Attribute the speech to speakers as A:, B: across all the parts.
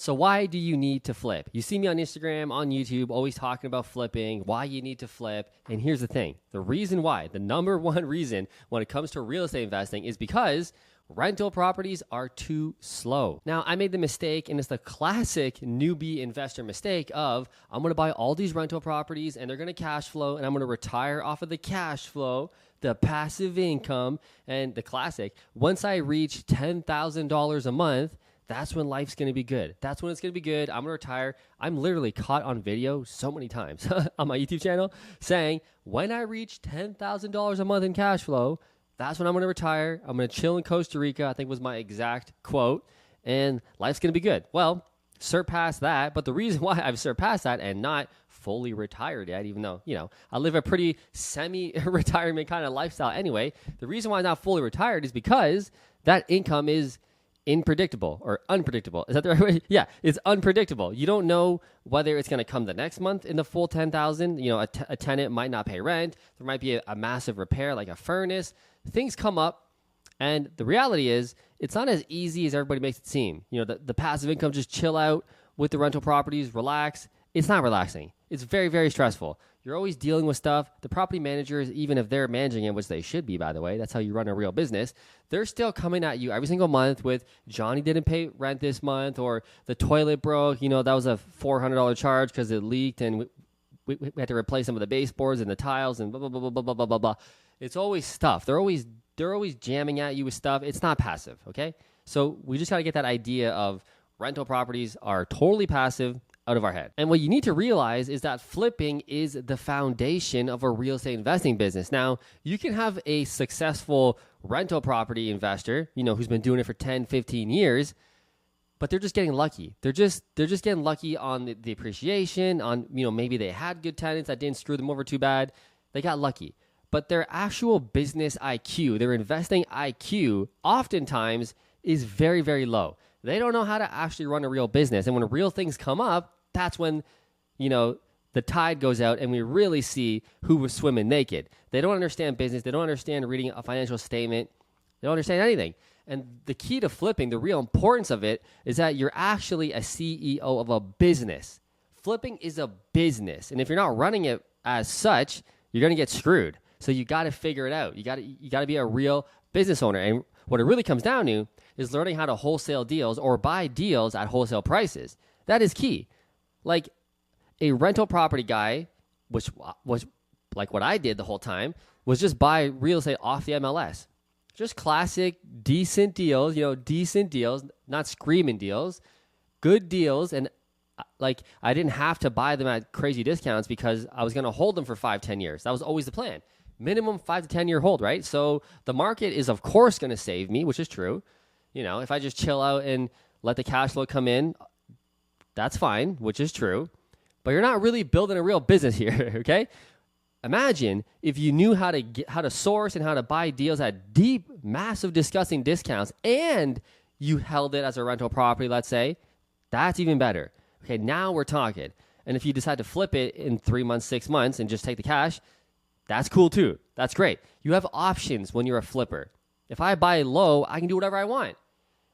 A: So why do you need to flip? You see me on Instagram, on YouTube, always talking about flipping, why you need to flip. And here's the thing. The reason why, the number one reason when it comes to real estate investing is because rental properties are too slow. Now, I made the mistake, and it's the classic newbie investor mistake of, I'm going to buy all these rental properties and they're going to cash flow and I'm going to retire off of the cash flow, the passive income, and the classic, once I reach $10,000 a month, that's when life's going to be good. That's when it's going to be good. I'm going to retire. I'm literally caught on video so many times on my YouTube channel saying, when I reach $10,000 a month in cash flow, that's when I'm going to retire. I'm going to chill in Costa Rica, I think was my exact quote, and life's going to be good. Well, surpass that. But the reason why I've surpassed that and not fully retired yet, even though, I live a pretty semi-retirement kind of lifestyle anyway, the reason why I'm not fully retired is because that income is unpredictable. Is that the right way? Yeah, it's unpredictable. You don't know whether it's going to come the next month in the full 10,000. A tenant might not pay rent. There might be a massive repair like a furnace. Things come up, and the reality is it's not as easy as everybody makes it seem. The passive income, just chill out with the rental properties, relax. It's not relaxing. It's very, very stressful. You're always dealing with stuff. The property managers, even if they're managing it, which they should be, by the way, that's how you run a real business, they're still coming at you every single month with, Johnny didn't pay rent this month, or the toilet broke, that was a $400 charge because it leaked, and we had to replace some of the baseboards and the tiles and blah, blah, blah, blah, blah, blah, blah, blah. It's always stuff. They're always jamming at you with stuff. It's not passive, okay? So we just got to get that idea of rental properties are totally passive out of our head. And what you need to realize is that flipping is the foundation of a real estate investing business. Now, you can have a successful rental property investor, who's been doing it for 10, 15 years, but they're just getting lucky. They're just getting lucky on the appreciation, on, maybe they had good tenants that didn't screw them over too bad. They got lucky. But their actual business IQ, their investing IQ, oftentimes is very, very low. They don't know how to actually run a real business. And when real things come up, that's when, the tide goes out and we really see who was swimming naked. They don't understand business. They don't understand reading a financial statement. They don't understand anything. And the key to flipping, the real importance of it, is that you're actually a CEO of a business. Flipping is a business. And if you're not running it as such, you're going to get screwed. So you got to figure it out. You got to be a real business owner. And what it really comes down to is learning how to wholesale deals or buy deals at wholesale prices. That is key. Like a rental property guy, which was like what I did the whole time, was just buy real estate off the MLS. Just classic, decent deals, not screaming deals, good deals. And I didn't have to buy them at crazy discounts because I was going to hold them for 5-10 years. That was always the plan. Minimum 5 to 10 year hold, right? So the market is, of course, going to save me, which is true. If I just chill out and let the cash flow come in, that's fine, which is true. But you're not really building a real business here, okay? Imagine if you knew how to source and how to buy deals at deep, massive, disgusting discounts, and you held it as a rental property, let's say. That's even better. Okay, now we're talking. And if you decide to flip it in 3 months, 6 months, and just take the cash, that's cool too. That's great. You have options when you're a flipper. If I buy low, I can do whatever I want.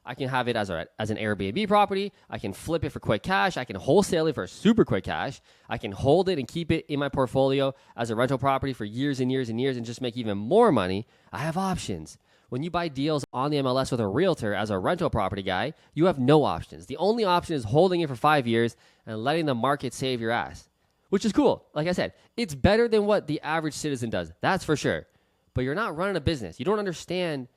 A: I can have it as an Airbnb property. I can flip it for quick cash. I can wholesale it for super quick cash. I can hold it and keep it in my portfolio as a rental property for years and years and years and just make even more money. I have options. When you buy deals on the MLS with a realtor as a rental property guy, you have no options. The only option is holding it for 5 years and letting the market save your ass, which is cool. Like I said, it's better than what the average citizen does. That's for sure. But you're not running a business. You don't understand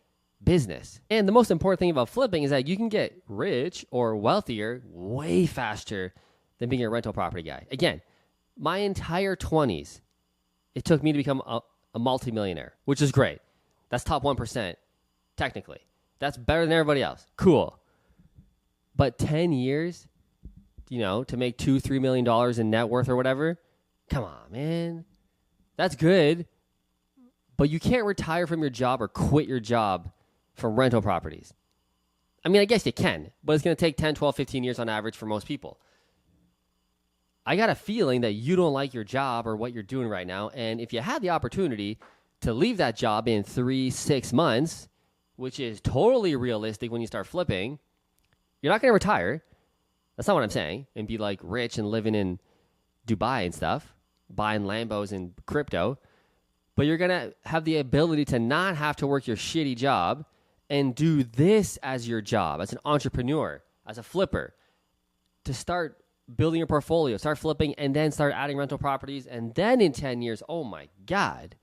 A: business. And the most important thing about flipping is that you can get rich or wealthier way faster than being a rental property guy. Again, my entire 20s, it took me to become a multimillionaire, which is great. That's top 1%, technically. That's better than everybody else. Cool. But 10 years, to make $2-3 million in net worth or whatever, come on, man. That's good. But you can't retire from your job or quit your job from rental properties. I mean, I guess you can, but it's going to take 10, 12, 15 years on average for most people. I got a feeling that you don't like your job or what you're doing right now. And if you had the opportunity to leave that job in 3-6 months, which is totally realistic when you start flipping, you're not going to retire. That's not what I'm saying. And be like rich and living in Dubai and stuff, buying Lambos and crypto. But you're going to have the ability to not have to work your shitty job and do this as your job, as an entrepreneur, as a flipper, to start building your portfolio, start flipping, and then start adding rental properties. And then in 10 years, oh my God,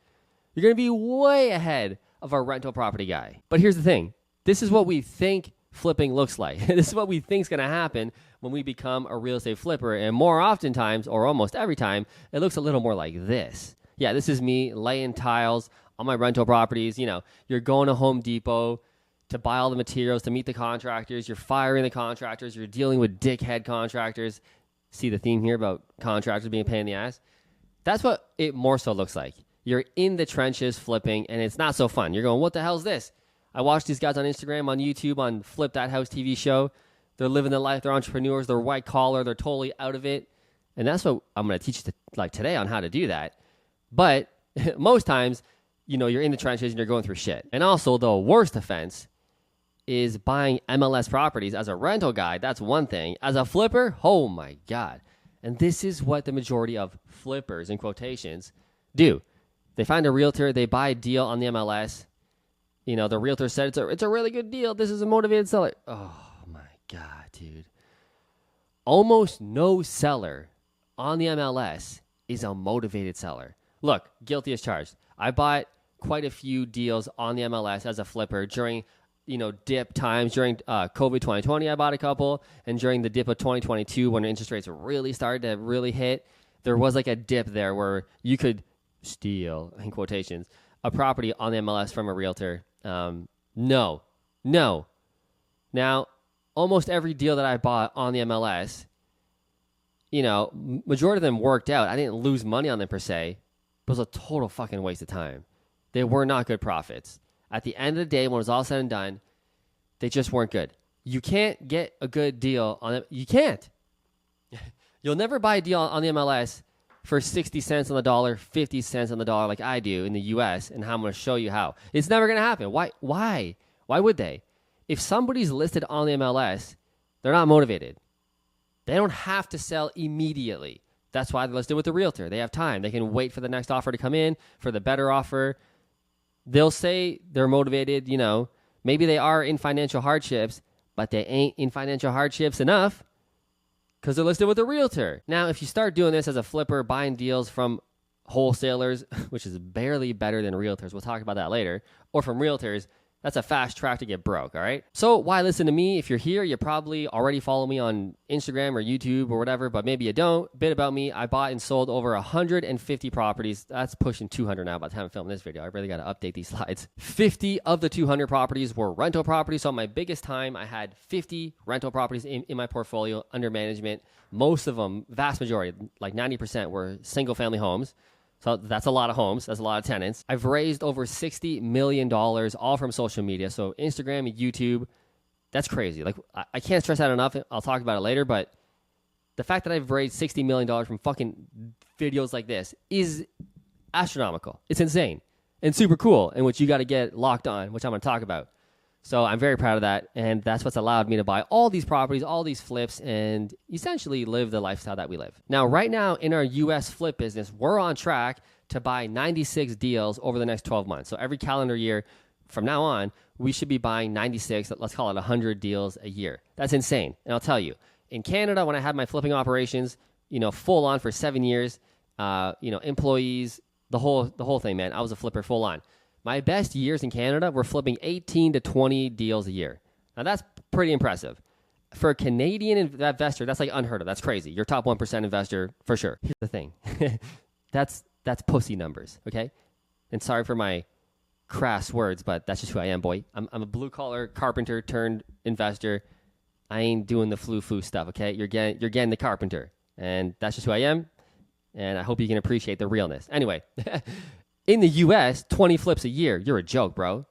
A: you're going to be way ahead of our rental property guy. But here's the thing. This is what we think flipping looks like. This is what we think is going to happen when we become a real estate flipper. And more oftentimes, or almost every time, it looks a little more like this. Yeah, this is me laying tiles on my rental properties. You know, you're going to Home Depot to buy all the materials, to meet the contractors. You're firing the contractors. You're dealing with dickhead contractors. See the theme here about contractors being a pain in the ass? That's what it more so looks like. You're in the trenches flipping, and it's not so fun. You're going, what the hell is this? I watch these guys on Instagram, on YouTube, on Flip That House TV show. They're living their life. They're entrepreneurs. They're white collar. They're totally out of it. And that's what I'm going to teach you today on how to do that. But most times, you know, you're in the trenches and you're going through shit. And also, the worst offense is buying MLS properties as a rental guy. That's one thing. As a flipper, oh my God. And this is what the majority of flippers, in quotations, do. They find a realtor. They buy a deal on the MLS. You know, the realtor said it's a really good deal. This is a motivated seller. Oh my God, dude. Almost no seller on the MLS is a motivated seller. Look, guilty as charged. I bought quite a few deals on the MLS as a flipper during, you know, dip times. During COVID 2020, I bought a couple. And during the dip of 2022, when interest rates really started to really hit, there was like a dip there where you could steal, in quotations, a property on the MLS from a realtor. No. Now, almost every deal that I bought on the MLS, you know, majority of them worked out. I didn't lose money on them per se, but it was a total fucking waste of time. They were not good profits. At the end of the day, when it was all said and done, they just weren't good. You can't get a good deal on it. You can't. You'll never buy a deal on the MLS for 60 cents on the dollar, 50 cents on the dollar like I do in the US, and how I'm going to show you how. It's never going to happen. Why? Why would they? If somebody's listed on the MLS, they're not motivated. They don't have to sell immediately. That's why they're listed with the realtor. They have time. They can wait for the next offer to come in, for the better offer. They'll say they're motivated, you know, maybe they are in financial hardships, but they ain't in financial hardships enough because they're listed with a realtor. Now, if you start doing this as a flipper, buying deals from wholesalers, which is barely better than realtors, we'll talk about that later, or from realtors, that's a fast track to get broke, all right? So why listen to me? If you're here, you probably already follow me on Instagram or YouTube or whatever, but maybe you don't. Bit about me, I bought and sold over 150 properties. That's pushing 200 now by the time I'm filming this video. I really got to update these slides. 50 of the 200 properties were rental properties. So on my biggest time, I had 50 rental properties in my portfolio under management. Most of them, vast majority, like 90% were single family homes. So that's a lot of homes. That's a lot of tenants. I've raised over $60 million all from social media. So Instagram and YouTube, that's crazy. Like, I can't stress that enough. I'll talk about it later. But the fact that I've raised $60 million from fucking videos like this is astronomical. It's insane and super cool, and which you got to get locked on, which I'm going to talk about. So I'm very proud of that, and that's what's allowed me to buy all these properties, all these flips, and essentially live the lifestyle that we live. Now, right now in our U.S. flip business, we're on track to buy 96 deals over the next 12 months. So every calendar year from now on, we should be buying 96, let's call it 100 deals a year. That's insane. And I'll tell you, in Canada, when I had my flipping operations, you know, full on for 7 years, you know, employees, the whole thing, man, I was a flipper full on. My best years in Canada were flipping 18 to 20 deals a year. Now, that's pretty impressive. For a Canadian investor, that's like unheard of. That's crazy. You're top 1% investor for sure. Here's the thing. That's pussy numbers, okay? And sorry for my crass words, but that's just who I am, boy. I'm a blue-collar carpenter turned investor. I ain't doing the flu-foo stuff, okay? You're getting the carpenter. And that's just who I am. And I hope you can appreciate the realness. Anyway. In the U.S., 20 flips a year. You're a joke, bro.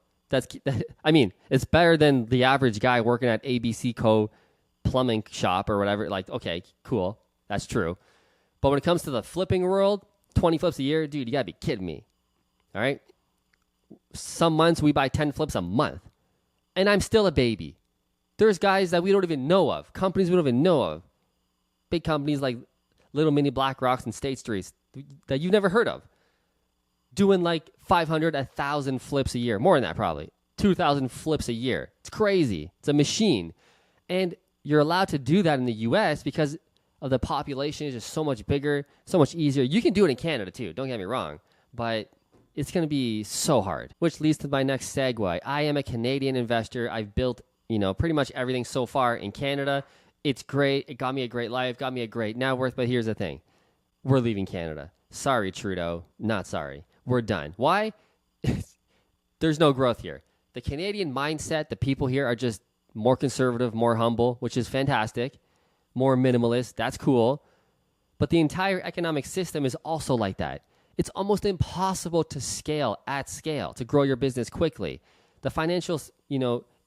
A: I mean, it's better than the average guy working at ABC Co. plumbing shop or whatever. Like, okay, cool. That's true. But when it comes to the flipping world, 20 flips a year, dude, you got to be kidding me. All right? Some months we buy 10 flips a month. And I'm still a baby. There's guys that we don't even know of, companies we don't even know of, big companies like little mini Black Rocks and State Streets that you've never heard of, doing like 500, 1,000 flips a year, more than that probably, 2,000 flips a year. It's crazy. It's a machine. And you're allowed to do that in the U.S. because of the population is just so much bigger, so much easier. You can do it in Canada too, don't get me wrong, but it's going to be so hard, which leads to my next segue. I am a Canadian investor. I've built, pretty much everything so far in Canada. It's great. It got me a great life, got me a great net worth, but here's the thing. We're leaving Canada. Sorry, Trudeau. Not sorry. We're done. Why? There's no growth here. The Canadian mindset, the people here are just more conservative, more humble, which is fantastic, more minimalist. That's cool. But the entire economic system is also like that. It's almost impossible to scale at scale, to grow your business quickly. The financial,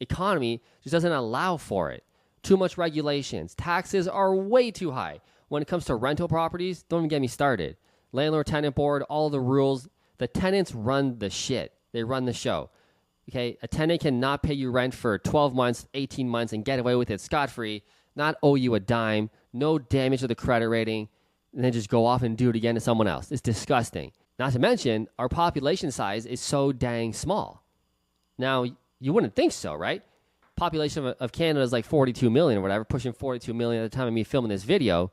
A: economy just doesn't allow for it. Too much regulations. Taxes are way too high. When it comes to rental properties, don't even get me started. Landlord-tenant board, all the rules. The tenants run the shit. They run the show. Okay, a tenant cannot pay you rent for 12 months, 18 months, and get away with it scot-free, not owe you a dime, no damage to the credit rating, and then just go off and do it again to someone else. It's disgusting. Not to mention, our population size is so dang small. Now, you wouldn't think so, right? Population of Canada is like 42 million or whatever, pushing 42 million at the time of me filming this video.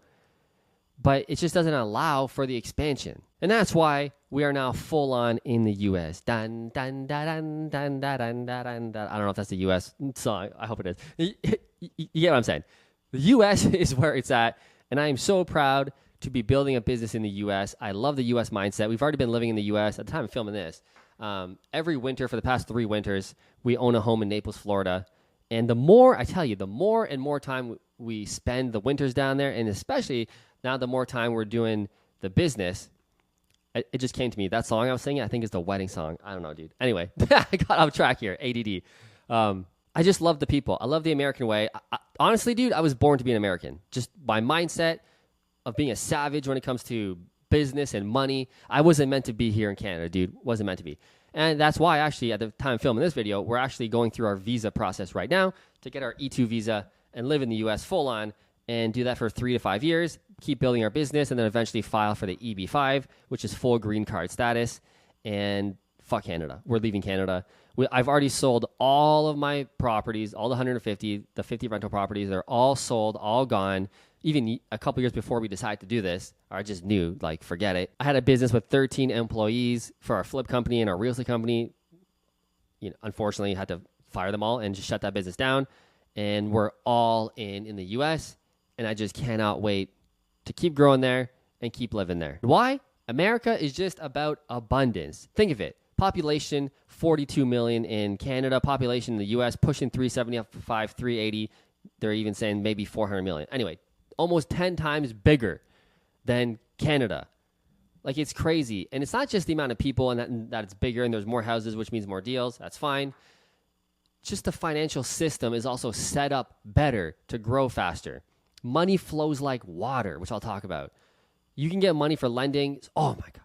A: But it just doesn't allow for the expansion. And that's why we are now full on in the U.S. Dun, dun, dun, dun, dun, dun, dun, dun, dun. I don't know if that's the U.S. song. I hope it is. You get what I'm saying. The U.S. is where it's at. And I am so proud to be building a business in the U.S. I love the U.S. mindset. We've already been living in the U.S. at the time of filming this. Every winter for the past 3 winters, we own a home in Naples, Florida. And the more and more time we spend the winters down there, and especially now the more time we're doing the business, it just came to me. That song I was singing, I think is the wedding song. I don't know, dude. Anyway, I got off track here, ADD. I just love the people. I love the American way. Honestly, dude, I was born to be an American. Just my mindset of being a savage when it comes to business and money. I wasn't meant to be here in Canada, dude. Wasn't meant to be. And that's why, actually, at the time of filming this video, we're actually going through our visa process right now to get our E2 visa and live in the U.S. full on and do that for 3 to 5 years, keep building our business, and then eventually file for the EB5, which is full green card status. And fuck Canada. We're leaving Canada. I've already sold all of my properties, all the 150, the 50 rental properties. They're all sold, all gone. Even a couple years before we decided to do this, I just knew, forget it. I had a business with 13 employees for our flip company and our real estate company. Unfortunately, had to fire them all and just shut that business down. And we're all in the U.S., and I just cannot wait to keep growing there and keep living there. Why? America is just about abundance. Think of it. Population, 42 million in Canada. Population in the U.S. pushing 375, 380. They're even saying maybe 400 million. Anyway, almost 10 times bigger than Canada. It's crazy. And it's not just the amount of people and that it's bigger and there's more houses, which means more deals. That's fine. Just the financial system is also set up better to grow faster. Money flows like water, which I'll talk about. You can get money for lending. Oh, my God.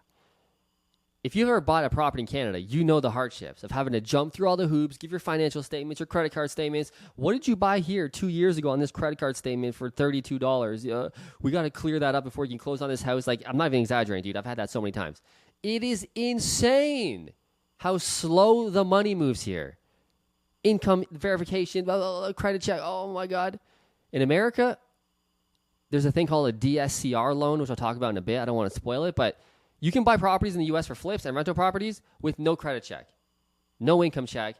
A: If you've ever bought a property in Canada, you know the hardships of having to jump through all the hoops, give your financial statements, your credit card statements. What did you buy here 2 years ago on this credit card statement for $32? We got to clear that up before you can close on this house. I'm not even exaggerating, dude. I've had that so many times. It is insane how slow the money moves here. Income verification, blah, blah, blah, credit check. Oh, my God. In America, there's a thing called a DSCR loan, which I'll talk about in a bit. I don't want to spoil it, but you can buy properties in the U.S. for flips and rental properties with no credit check, no income check,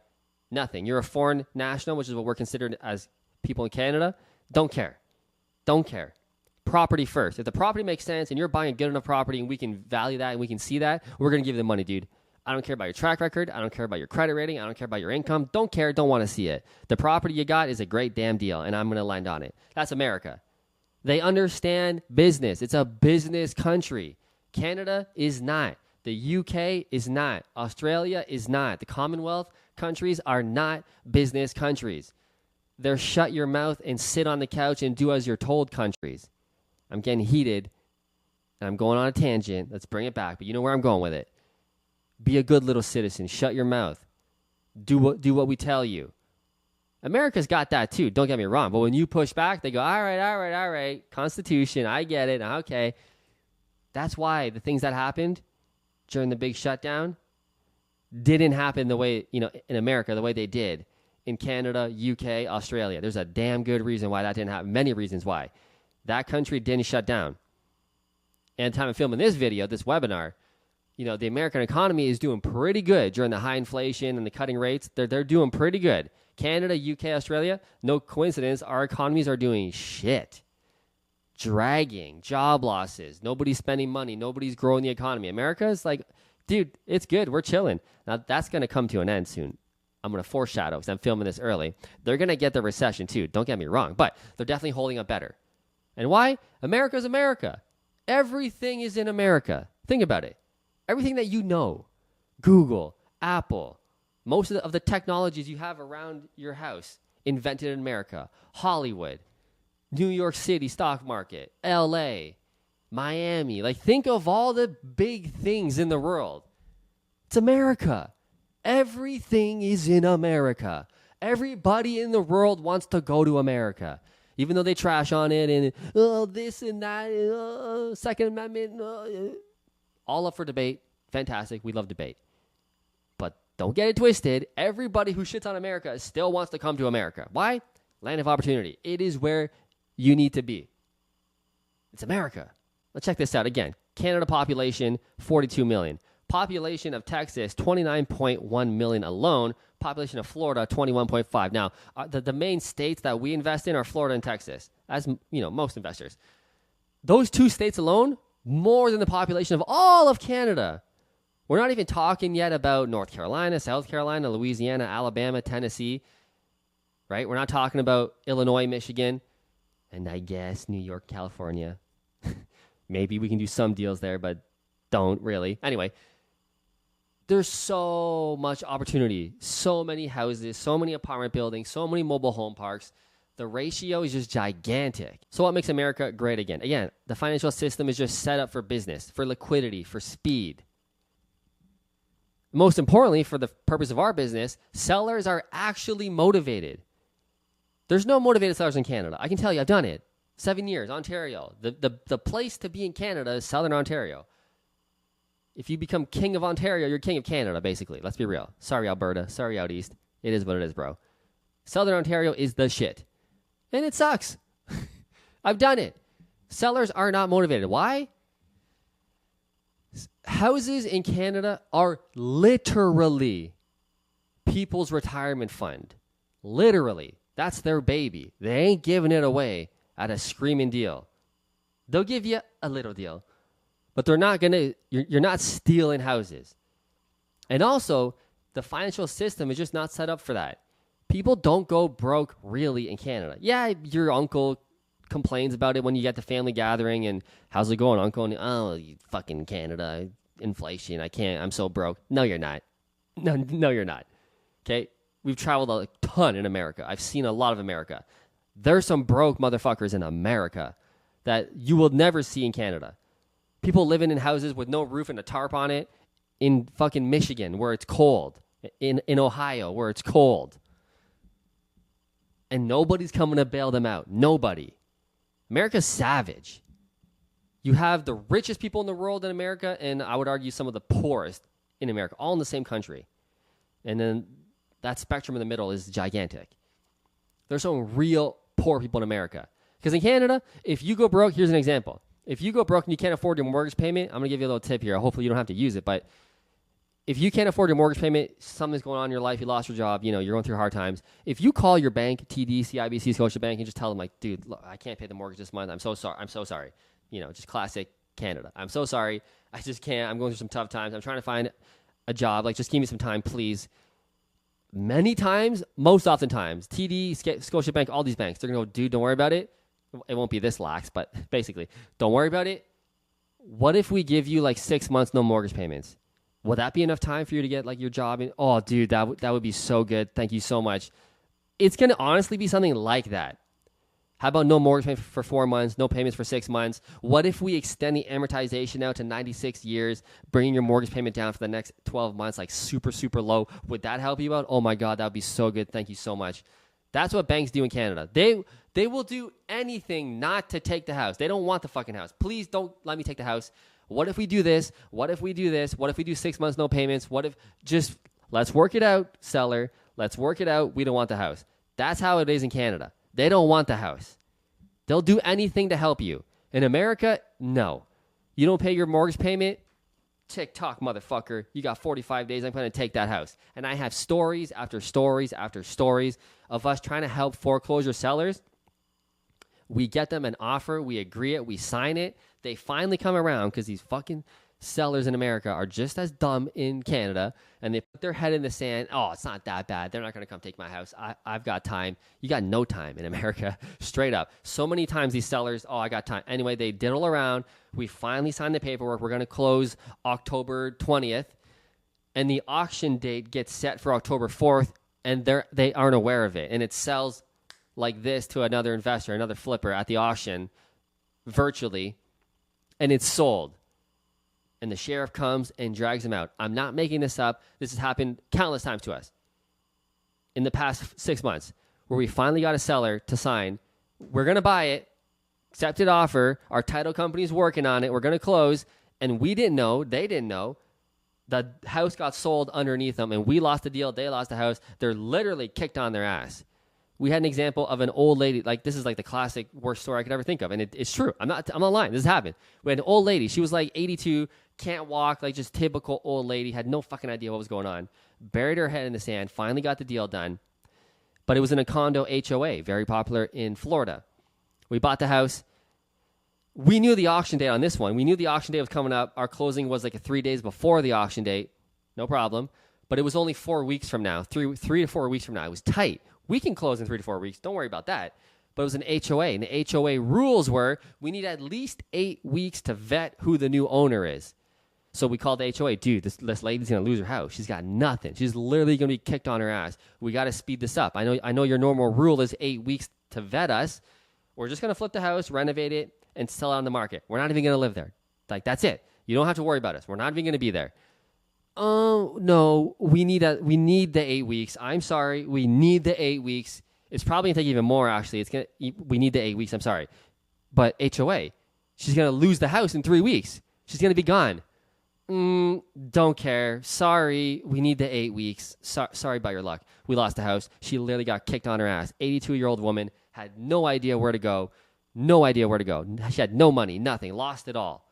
A: nothing. You're a foreign national, which is what we're considered as people in Canada. Don't care. Don't care. Property first. If the property makes sense and you're buying a good enough property and we can value that and we can see that, we're going to give you the money, dude. I don't care about your track record. I don't care about your credit rating. I don't care about your income. Don't care. Don't want to see it. The property you got is a great damn deal, and I'm going to lend on it. That's America. They understand business. It's a business country. Canada is not. The UK is not. Australia is not. The Commonwealth countries are not business countries. They're shut your mouth and sit on the couch and do as you're told countries. I'm getting heated, and I'm going on a tangent. Let's bring it back, but you know where I'm going with it. Be a good little citizen. Shut your mouth. Do what we tell you. America's got that too. Don't get me wrong. But when you push back, they go, all right. Constitution, I get it. Okay. That's why the things that happened during the big shutdown didn't happen the way, in America, the way they did in Canada, UK, Australia. There's a damn good reason why that didn't happen. Many reasons why. That country didn't shut down. And the time of filming this video, this webinar, the American economy is doing pretty good during the high inflation and the cutting rates. They're doing pretty good. Canada, UK, Australia, no coincidence, our economies are doing shit. Dragging, job losses, nobody's spending money, nobody's growing the economy. America is like, dude, it's good. We're chilling. Now, that's going to come to an end soon. I'm going to foreshadow because I'm filming this early. They're going to get the recession too. Don't get me wrong, but they're definitely holding up better. And why? America's America. Everything is in America. Think about it. Everything that you know, Google, Apple, most of the technologies you have around your house, invented in America. Hollywood, New York City stock market, LA, Miami. Like, think of all the big things in the world. It's America. Everything is in America. Everybody in the world wants to go to America. Even though they trash on it and this and that, Second Amendment, all up for debate. Fantastic. We love debate. But don't get it twisted. Everybody who shits on America still wants to come to America. Why? Land of opportunity. It is where you need to be. It's America. Let's check this out again. Canada population, 42 million. Population of Texas, 29.1 million alone. Population of Florida, 21.5. Now, the main states that we invest in are Florida and Texas, as most investors. Those two states alone, more than the population of all of Canada. We're not even talking yet about North Carolina, South Carolina, Louisiana, Alabama, Tennessee, right? We're not talking about Illinois, Michigan, and I guess New York, California. Maybe we can do some deals there, but don't really. Anyway, there's so much opportunity, so many houses, so many apartment buildings, so many mobile home parks. The ratio is just gigantic. So what makes America great again? Again, the financial system is just set up for business, for liquidity, for speed. Most importantly, for the purpose of our business, sellers are actually motivated. There's no motivated sellers in Canada. I can tell you, I've done it. 7 years, Ontario. The place to be in Canada is Southern Ontario. If you become king of Ontario, you're king of Canada, basically. Let's be real. Sorry, Alberta. Sorry, out east. It is what it is, bro. Southern Ontario is the shit. And it sucks. I've done it. Sellers are not motivated. Why? Houses in Canada are literally people's retirement fund. Literally. That's their baby. They ain't giving it away at a screaming deal. They'll give you a little deal. But they're not going to, you're not stealing houses. And also, the financial system is just not set up for that. People don't go broke really in Canada. Yeah, your uncle complains about it when you get the family gathering and how's it going, uncle? And, oh, you fucking Canada, inflation, I'm so broke. No, you're not. No, you're not. Okay? We've traveled a ton in America. I've seen a lot of America. There's some broke motherfuckers in America that you will never see in Canada. People living in houses with no roof and a tarp on it in fucking Michigan where it's cold, in Ohio where it's cold. And nobody's coming to bail them out. Nobody. America's savage. You have the richest people in the world in America, and I would argue some of the poorest in America, all in the same country. And then that spectrum in the middle is gigantic. There's some real poor people in America. Because in Canada, if you go broke, here's an example. If you go broke and you can't afford your mortgage payment, I'm going to give you a little tip here. Hopefully you don't have to use it. But if you can't afford your mortgage payment, something's going on in your life, you lost your job, you're going through hard times. If you call your bank, TD, CIBC, Scotiabank, and just tell them, like, dude, look, I can't pay the mortgage this month. I'm so sorry. Just classic Canada. I'm so sorry. I just can't. I'm going through some tough times. I'm trying to find a job. Like, just give me some time, please. Many times, most oftentimes, TD, Scotiabank, all these banks, they're going to go, dude, don't worry about it. It won't be this lax, but basically, don't worry about it. What if we give you like 6 months, no mortgage payments? Will that be enough time for you to get like your job? Oh, dude, that would be so good. Thank you so much. It's going to honestly be something like that. How about no mortgage payment for 4 months, no payments for 6 months? What if we extend the amortization out to 96 years, bringing your mortgage payment down for the next 12 months, like super, super low? Would that help you out? Oh my God, that would be so good. Thank you so much. That's what banks do in Canada. They will do anything not to take the house. They don't want the fucking house. Please don't let me take the house. What if we do this? What if we do this? What if we do 6 months no payments? What if just let's work it out, seller. Let's work it out. We don't want the house. That's how it is in Canada. They don't want the house. They'll do anything to help you. In America, no. You don't pay your mortgage payment? TikTok, motherfucker. You got 45 days. I'm going to take that house. And I have stories after stories after stories of us trying to help foreclosure sellers. We get them an offer. We agree it. We sign it. They finally come around because these fucking sellers in America are just as dumb in Canada, and they put their head in the sand. Oh, it's not that bad. They're not going to come take my house. I've got time. You got no time in America, straight up. So many times these sellers, oh, I got time. Anyway, they diddle around. We finally signed the paperwork. We're going to close October 20th, and the auction date gets set for October 4th, and they aren't aware of it, and it sells like this to another investor, another flipper at the auction, virtually, and it's sold. And the sheriff comes and drags them out. I'm not making this up. This has happened countless times to us in the past 6 months, where we finally got a seller to sign. We're going to buy it, accepted offer. Our title company's working on it. We're going to close. And we didn't know, they didn't know, the house got sold underneath them, and we lost the deal. They lost the house. They're literally kicked on their ass. We had an example of an old lady, like this is like the classic worst story I could ever think of, and it's true. I'm not lying. This happened. We had an old lady. She was like 82, can't walk, like just typical old lady, had no fucking idea what was going on. Buried her head in the sand, finally got the deal done. But it was in a condo HOA, very popular in Florida. We bought the house. We knew the auction date on this one. We knew the auction date was coming up. Our closing was like 3 days before the auction date. No problem. But it was only 4 weeks from now, three to 4 weeks from now. It was tight. We can close in 3 to 4 weeks. Don't worry about that. But it was an HOA. And the HOA rules were we need at least 8 weeks to vet who the new owner is. So we called the HOA. Dude, this lady's going to lose her house. She's got nothing. She's literally going to be kicked on her ass. We got to speed this up. I know your normal rule is 8 weeks to vet us. We're just going to flip the house, renovate it, and sell it on the market. We're not even going to live there. Like, that's it. You don't have to worry about us. We're not even going to be there. Oh, no, we need the 8 weeks. I'm sorry. We need the 8 weeks. It's probably going to take even more, actually. We need the 8 weeks. I'm sorry. But HOA, she's going to lose the house in 3 weeks. She's going to be gone. Don't care. Sorry. We need the 8 weeks. Sorry about your luck. We lost the house. She literally got kicked on her ass. 82-year-old woman, had no idea where to go. No idea where to go. She had no money, nothing. Lost it all.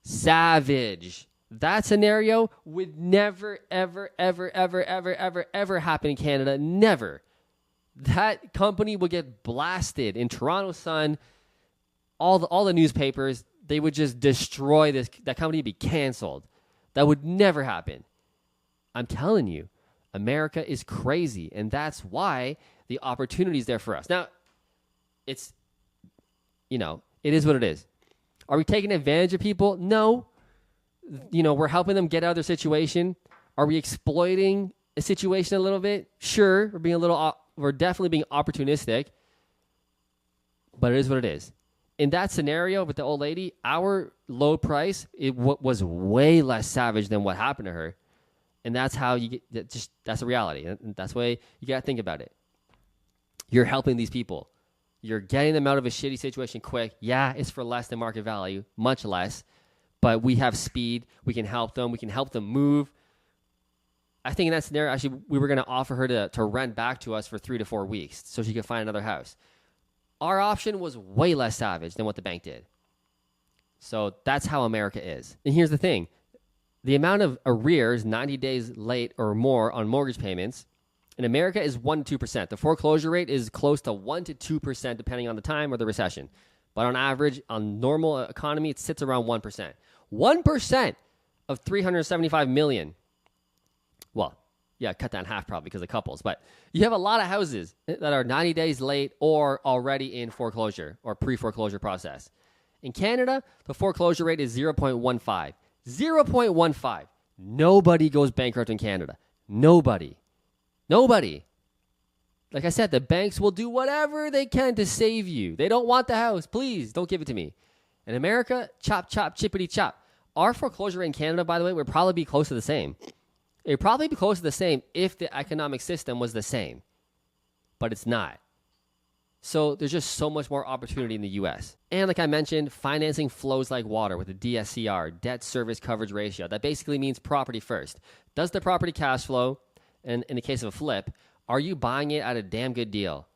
A: Savage. That scenario would never, ever, ever, ever, ever, ever, ever happen in Canada. Never. That company would get blasted in Toronto Sun, all the newspapers. They would just destroy this. That company would be canceled. That would never happen. I'm telling you, America is crazy, and that's why the opportunity is there for us. Now, it is what it is. Are we taking advantage of people? No. We're helping them get out of their situation. Are we exploiting a situation a little bit? Sure. We're definitely being opportunistic, but it is what it is. In that scenario with the old lady, our low price, was way less savage than what happened to her. And that's how you get, that's a reality. And that's the way you got to think about it. You're helping these people. You're getting them out of a shitty situation quick. Yeah, it's for less than market value, much less. But we have speed. We can help them. We can help them move. I think in that scenario, actually, we were going to offer her to rent back to us for 3 to 4 weeks so she could find another house. Our option was way less savage than what the bank did. So that's how America is. And here's the thing. The amount of arrears, 90 days late or more on mortgage payments, in America is 1% to 2%. The foreclosure rate is close to 1% to 2% depending on the time or the recession. But on average, on normal economy, it sits around 1%. 1% of 375 million. Well, yeah, cut that in half probably because of couples. But you have a lot of houses that are 90 days late or already in foreclosure or pre-foreclosure process. In Canada, the foreclosure rate is 0.15. 0.15. Nobody goes bankrupt in Canada. Nobody. Like I said, the banks will do whatever they can to save you. They don't want the house. Please, don't give it to me. In America, chop, chop, chippity, chop. Our foreclosure rate in Canada, by the way, would probably be close to the same. It would probably be close to the same if the economic system was the same. but it's not. So there's just so much more opportunity in the US. And like I mentioned, financing flows like water with the DSCR, debt service coverage ratio. That basically means property first. Does the property cash flow? And in the case of a flip, are you buying it at a damn good deal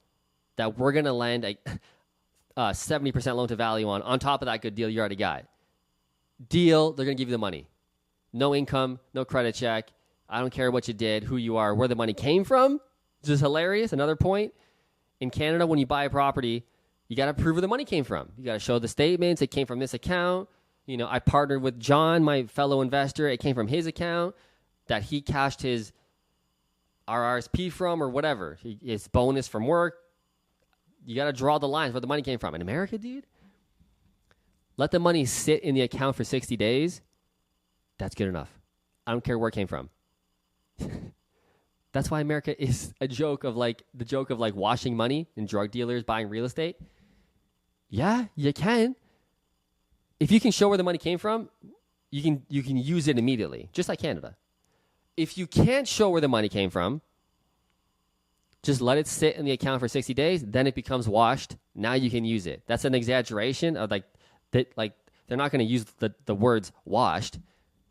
A: that we're going to lend a 70% loan to value on top of that good deal you already got? Deal, they're going to give you the money. No income, no credit check. I don't care what you did, who you are, where the money came from. This is hilarious. Another point. In Canada, when you buy a property, you got to prove where the money came from. You got to show the statements. It came from this account. You know, I partnered with John, my fellow investor. It came from his account that he cashed his RRSP from or whatever. His bonus from work. You got to draw the lines where the money came from. In America, dude, let the money sit in the account for 60 days. That's good enough. I don't care where it came from. That's why America is the joke of like washing money and drug dealers buying real estate. Yeah, you can. If you can show where the money came from, you can use it immediately, just like Canada. If you can't show where the money came from, just let it sit in the account for 60 days, then it becomes washed. Now you can use it. That's an exaggeration of they're not going to use the words washed,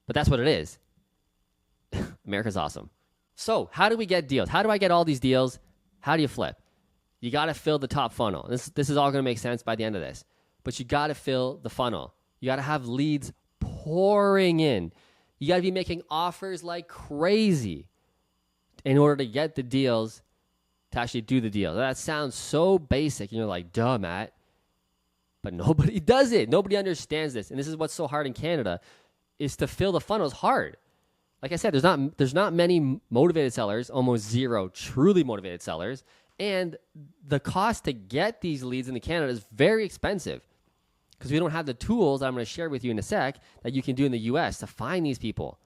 A: but that's what it is. America's awesome. So how do we get deals? How do I get all these deals? How do you flip? You got to fill the top funnel. This is all going to make sense by the end of this. But you got to fill the funnel. You got to have leads pouring in. You got to be making offers like crazy in order to get the deals, to actually do the deal. That sounds so basic. And you're like, duh, Matt. But nobody does it. Nobody understands this. And this is what's so hard in Canada, is to fill the funnel is hard. Like I said, there's not many motivated sellers, almost zero truly motivated sellers. And the cost to get these leads into Canada is very expensive because we don't have the tools that I'm going to share with you in a sec that you can do in the US to find these people.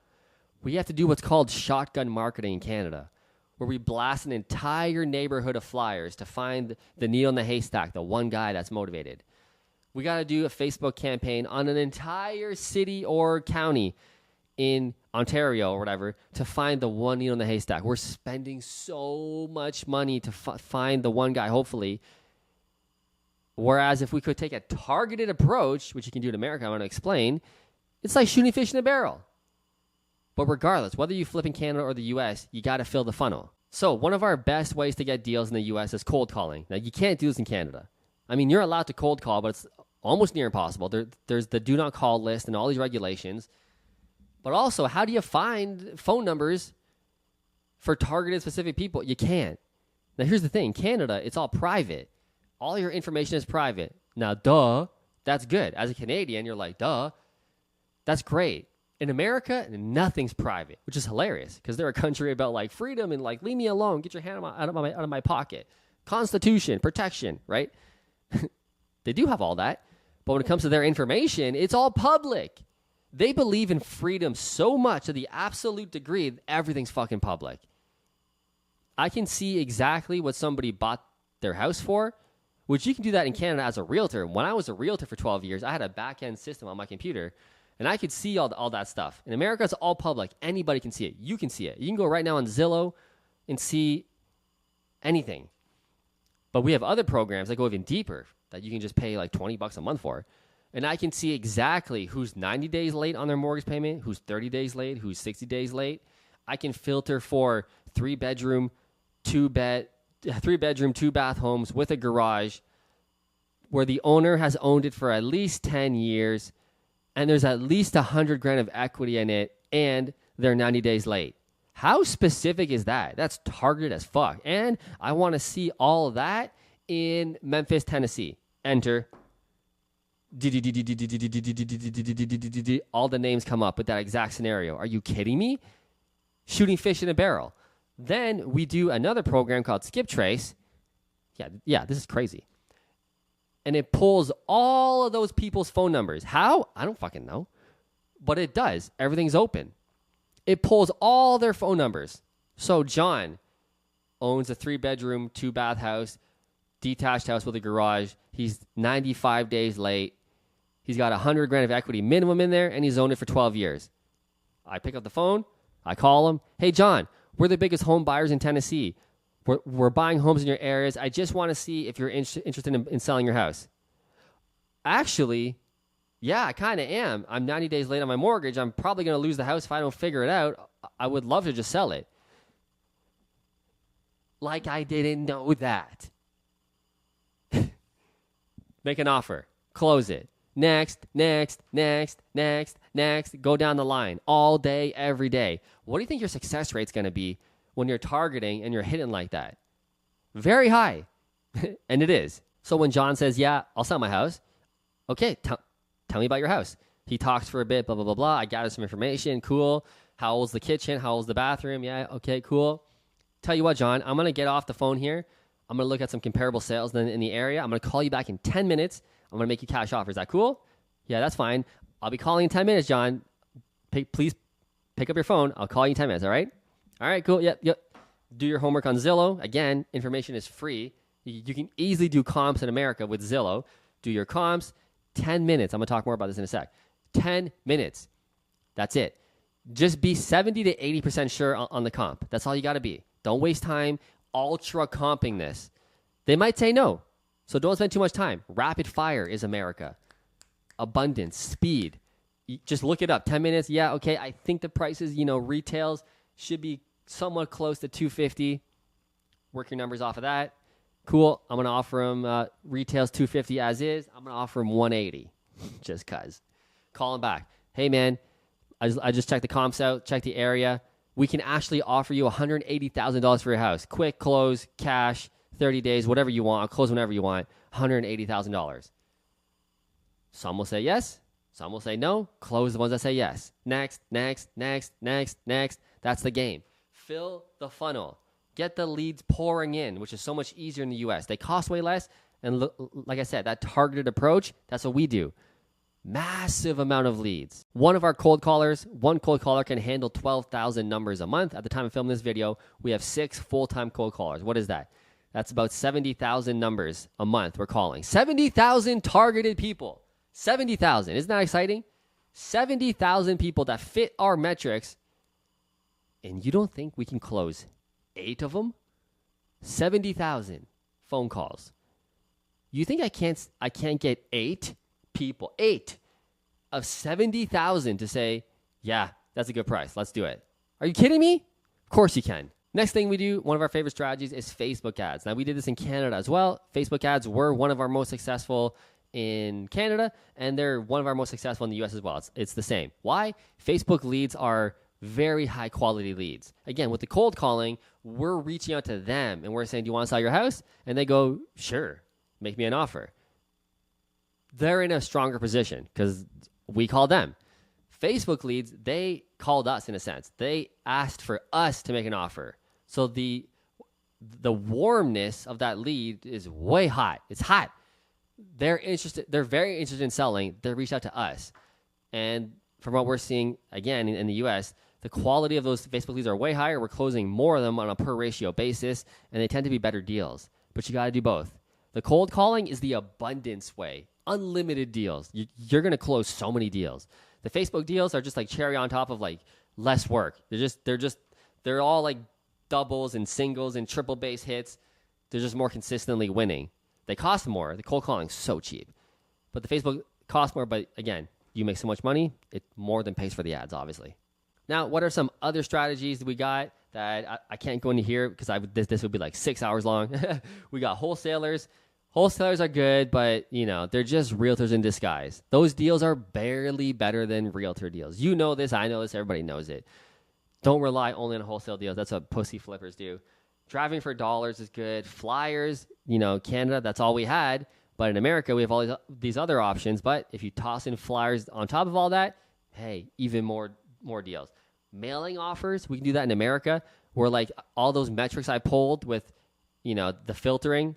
A: We have to do what's called shotgun marketing in Canada, where we blast an entire neighborhood of flyers to find the needle in the haystack, the one guy that's motivated. We got to do a Facebook campaign on an entire city or county in Ontario or whatever to find the one needle in the haystack. We're spending so much money to find the one guy, hopefully. Whereas if we could take a targeted approach, which you can do in America, I'm going to explain, it's like shooting fish in a barrel. But regardless, whether you flip in Canada or the US, you got to fill the funnel. So one of our best ways to get deals in the US is cold calling. Now, you can't do this in Canada. I mean, you're allowed to cold call, but it's almost near impossible. There's the do not call list and all these regulations. But also, how do you find phone numbers for targeted specific people? You can't. Now, here's the thing. Canada, it's all private. All your information is private. Now, duh, that's good. As a Canadian, you're like, duh, that's great. In America, nothing's private, which is hilarious because they're a country about like freedom and like, leave me alone. Get your hand out of my pocket. Constitution, protection, right? They do have all that. But when it comes to their information, it's all public. They believe in freedom so much to the absolute degree that everything's fucking public. I can see exactly what somebody bought their house for, which you can do that in Canada as a realtor. When I was a realtor for 12 years, I had a back-end system on my computer, and I could see all that stuff. In America, it's all public. Anybody can see it. You can see it. You can go right now on Zillow and see anything. But we have other programs that go even deeper that you can just pay like $20 a month for. And I can see exactly who's 90 days late on their mortgage payment, who's 30 days late, who's 60 days late. I can filter for 3-bedroom, 2-bath homes with a garage where the owner has owned it for at least 10 years and there's at least $100,000 of equity in it and they're 90 days late. How specific is that? That's targeted as fuck. And I want to see all of that in Memphis, Tennessee. Enter. All the names come up with that exact scenario. Are you kidding me? Shooting fish in a barrel. Then we do another program called Skip Trace. Yeah, this is crazy. And it pulls all of those people's phone numbers. How? I don't fucking know. But it does. Everything's open. It pulls all their phone numbers. So John owns a 3-bedroom, 2-bath house, detached house with a garage. He's 95 days late. He's got $100,000 of equity minimum in there, and he's owned it for 12 years. I pick up the phone. I call him. Hey, John, we're the biggest home buyers in Tennessee. We're buying homes in your areas. I just want to see if you're interested in selling your house. Actually, yeah, I kind of am. I'm 90 days late on my mortgage. I'm probably going to lose the house if I don't figure it out. I would love to just sell it. Like I didn't know that. Make an offer. Close it. Next. Go down the line all day, every day. What do you think your success rate's going to be when you're targeting and you're hitting like that? Very high. And it is. So when John says, yeah, I'll sell my house. Okay, tell me about your house. He talks for a bit, blah, blah, blah, blah. I gather some information. Cool. How old's the kitchen? How old's the bathroom? Yeah, okay, cool. Tell you what, John, I'm going to get off the phone here. I'm going to look at some comparable sales in the area. I'm going to call you back in 10 minutes. I'm going to make you cash offer. Is that cool? Yeah, that's fine. I'll be calling in 10 minutes, John. Please pick up your phone. I'll call you in 10 minutes, all right? All right, cool. Yep. Do your homework on Zillow. Again, information is free. You can easily do comps in America with Zillow. Do your comps. 10 minutes. I'm going to talk more about this in a sec. 10 minutes. That's it. Just be 70 to 80% sure on the comp. That's all you got to be. Don't waste time ultra comping this. They might say no. So don't spend too much time. Rapid fire is America. Abundance, speed. You just look it up. 10 minutes. Yeah, okay. I think the prices, retails should be somewhat close to $250. Work your numbers off of that. Cool. I'm going to offer them retails $250 as is. I'm going to offer them $180 just because. Call them back. Hey, man, I just checked the comps out, checked the area. We can actually offer you $180,000 for your house. Quick close, cash, 30 days, whatever you want. I'll close whenever you want. $180,000. Some will say yes. Some will say no. Close the ones that say yes. Next. That's the game. Fill the funnel. Get the leads pouring in, which is so much easier in the U.S. They cost way less. And like I said, that targeted approach, that's what we do. Massive amount of leads. One cold caller can handle 12,000 numbers a month. At the time of filming this video, we have 6 full-time cold callers. What is that? That's about 70,000 numbers a month we're calling. 70,000 targeted people. 70,000. Isn't that exciting? 70,000 people that fit our metrics. And you don't think we can close 8 of them? 70,000 phone calls. You think I can't get 8 people, 8 of 70,000 to say, yeah, that's a good price. Let's do it. Are you kidding me? Of course you can. Next thing we do, one of our favorite strategies is Facebook ads. Now, we did this in Canada as well. Facebook ads were one of our most successful in Canada, and they're one of our most successful in the US as well. It's the same. Why? Facebook leads are very high quality leads. Again, with the cold calling, we're reaching out to them and we're saying, do you want to sell your house? And they go, sure, make me an offer. They're in a stronger position because we call them. Facebook leads, they called us in a sense. They asked for us to make an offer. So the warmness of that lead is way hot. It's hot. They're interested. They're very interested in selling. They reached out to us. And from what we're seeing, again, in the U.S., the quality of those Facebook leads are way higher. We're closing more of them on a per ratio basis, and they tend to be better deals. But you got to do both. The cold calling is the abundance way. Unlimited deals. You're going to close so many deals. The Facebook deals are just like cherry on top of like less work. They're all like doubles and singles and triple base hits. They're just more consistently winning. They cost more. The cold calling is so cheap. But the Facebook costs more, but again, you make so much money, it more than pays for the ads, obviously. Now, what are some other strategies that we got that I can't go into here because this would be like 6 hours long. We got wholesalers. Wholesalers are good, but, they're just realtors in disguise. Those deals are barely better than realtor deals. You know this. I know this. Everybody knows it. Don't rely only on wholesale deals. That's what pussy flippers do. Driving for dollars is good. Flyers, Canada, that's all we had. But in America, we have all these other options. But if you toss in flyers on top of all that, hey, even more deals. Mailing offers, we can do that in America, where like all those metrics I pulled with, the filtering,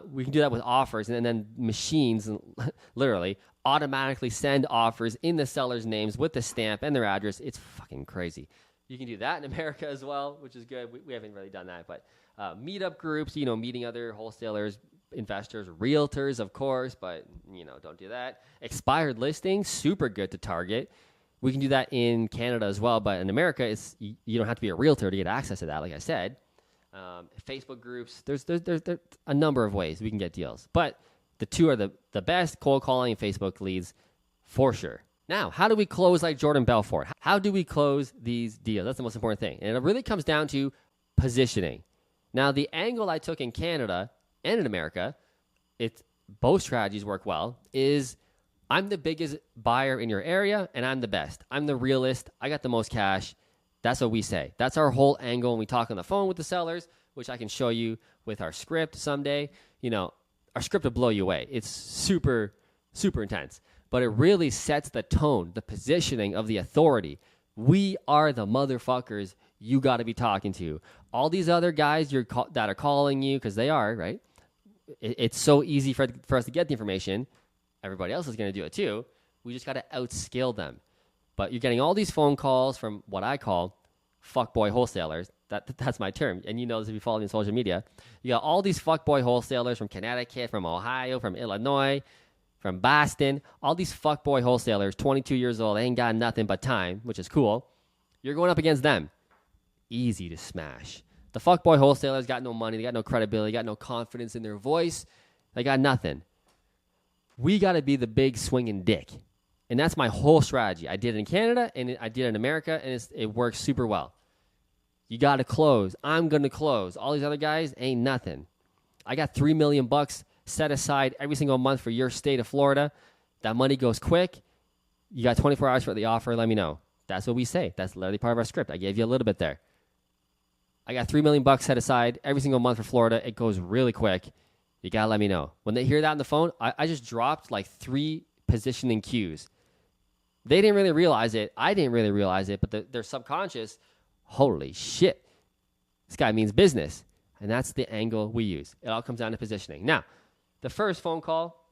A: we can do that with offers, and then machines literally automatically send offers in the seller's names with the stamp and their address. It's fucking crazy. You can do that in America as well, which is good. We haven't really done that, but meetup groups, meeting other wholesalers, investors, realtors, of course, but, don't do that. Expired listings, super good to target. We can do that in Canada as well, but in America, you don't have to be a realtor to get access to that, like I said. Facebook groups. There's a number of ways we can get deals, but the two are the best: cold calling and Facebook leads for sure. Now, how do we close like Jordan Belfort? How do we close these deals? That's the most important thing. And it really comes down to positioning. Now, the angle I took in Canada and in America, both strategies work well, is I'm the biggest buyer in your area and I'm the best. I'm the realist. I got the most cash. That's what we say. That's our whole angle when we talk on the phone with the sellers, which I can show you with our script someday. Our script will blow you away. It's super, super intense. But it really sets the tone, the positioning of the authority. We are the motherfuckers you got to be talking to. All these other guys that are calling you, because they are, right? It's so easy for us to get the information. Everybody else is going to do it too. We just got to outscale them. But you're getting all these phone calls from what I call fuckboy wholesalers. That's my term. And you know this if you follow me on social media. You got all these fuckboy wholesalers from Connecticut, from Ohio, from Illinois, from Boston, all these fuckboy wholesalers, 22 years old, ain't got nothing but time, which is cool. You're going up against them. Easy to smash. The fuckboy wholesalers got no money, they got no credibility, got no confidence in their voice, they got nothing. We got to be the big swinging dick. And that's my whole strategy. I did it in Canada and I did it in America, and it works super well. You got to close. I'm going to close. All these other guys ain't nothing. I got $3 million set aside every single month for your state of Florida. That money goes quick. You got 24 hours for the offer. Let me know. That's what we say. That's literally part of our script. I gave you a little bit there. I got $3 million set aside every single month for Florida. It goes really quick. You got to let me know. When they hear that on the phone, I just dropped like 3 positioning cues. They didn't really realize it. I didn't really realize it, but their subconscious, holy shit, this guy means business. And that's the angle we use. It all comes down to positioning. Now, the first phone call,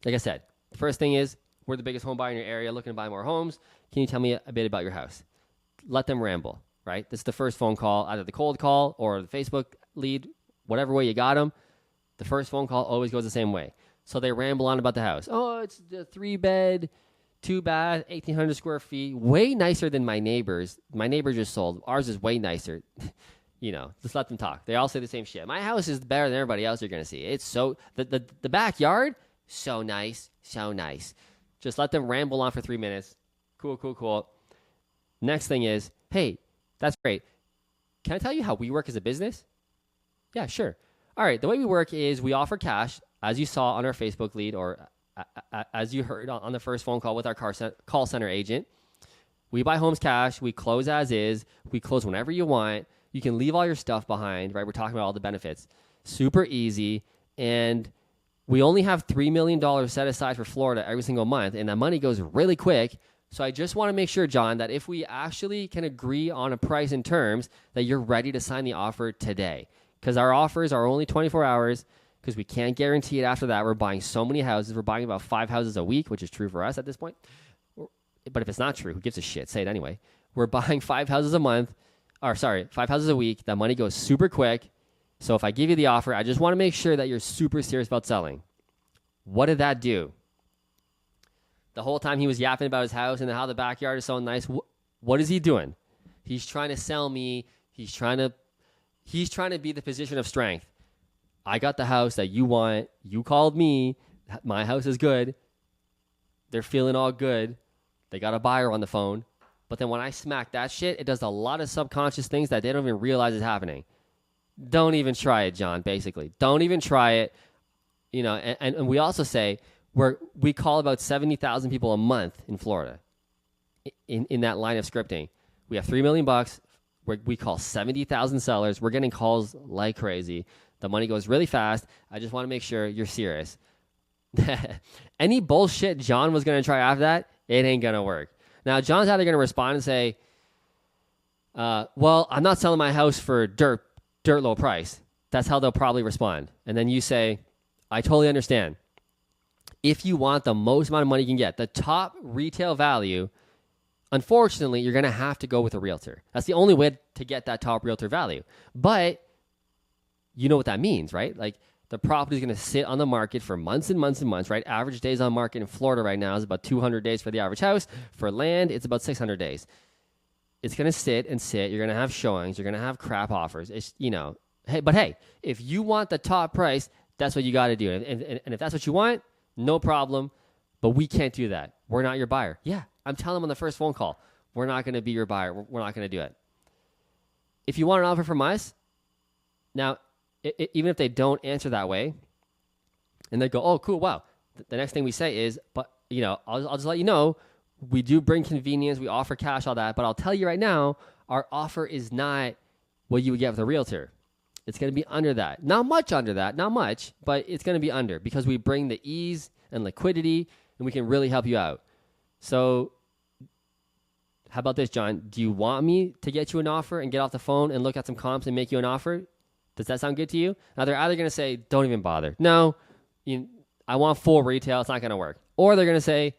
A: like I said, the first thing is, we're the biggest home buyer in your area, looking to buy more homes. Can you tell me a bit about your house? Let them ramble, right? This is the first phone call, either the cold call or the Facebook lead, whatever way you got them. The first phone call always goes the same way. So they ramble on about the house. Oh, it's a 3-bed, 2-bath, 1,800 square feet. Way nicer than my neighbors. My neighbor just sold. Ours is way nicer. Just let them talk. They all say the same shit. My house is better than everybody else you're going to see. It's so, the backyard, so nice, so nice. Just let them ramble on for 3 minutes. Cool. Next thing is, hey, that's great. Can I tell you how we work as a business? Yeah, sure. All right, the way we work is we offer cash, as you saw on our Facebook lead or as you heard on the first phone call with our call center agent. We buy homes cash. We close as is. We close whenever you want. You can leave all your stuff behind, right? We're talking about all the benefits. Super easy. And we only have $3 million set aside for Florida every single month, and that money goes really quick. So I just want to make sure, John, that if we actually can agree on a price and terms, that you're ready to sign the offer today. Because our offers are only 24 hours, because we can't guarantee it after that. We're buying so many houses. We're buying about 5 houses a week, which is true for us at this point. But if it's not true, who gives a shit? Say it anyway. We're buying 5 houses a month. 5 houses a week. That money goes super quick. So if I give you the offer, I just want to make sure that you're super serious about selling. What did that do? The whole time he was yapping about his house and how the backyard is so nice. What is he doing? He's trying to sell me. He's trying to be the position of strength. I got the house that you want. You called me. My house is good. They're feeling all good. They got a buyer on the phone. But then when I smack that shit, it does a lot of subconscious things that they don't even realize is happening. Don't even try it, John, basically. Don't even try it. And we also say we call about 70,000 people a month in Florida in that line of scripting. We have $3 million. We call 70,000 sellers. We're getting calls like crazy. The money goes really fast. I just want to make sure you're serious. Any bullshit John was going to try after that, it ain't going to work. Now, John's either going to respond and say, well, I'm not selling my house for dirt low price. That's how they'll probably respond. And then you say, I totally understand. If you want the most amount of money you can get, the top retail value, unfortunately, you're going to have to go with a realtor. That's the only way to get that top realtor value. But you know what that means, right? Like the property is going to sit on the market for months and months and months, right? Average days on market in Florida right now is about 200 days for the average house. For land, it's about 600 days. it's going to sit and sit. You're going to have showings. You're going to have crap offers. It's, hey, if you want the top price, that's what you got to do. And if that's what you want, no problem. But we can't do that. We're not your buyer. Yeah, I'm telling them on the first phone call, we're not going to be your buyer. We're not going to do it. If you want an offer from us, now, even if they don't answer that way, and they go, oh, cool, wow. The next thing we say is, but, I'll just let you know, we do bring convenience. We offer cash, all that. But I'll tell you right now, our offer is not what you would get with a realtor. It's going to be under that. Not much under that. Not much, but it's going to be under because we bring the ease and liquidity, and we can really help you out. So how about this, John? Do you want me to get you an offer and get off the phone and look at some comps and make you an offer? Does that sound good to you? Now, they're either going to say, don't even bother. No, I want full retail. It's not going to work. Or they're going to say,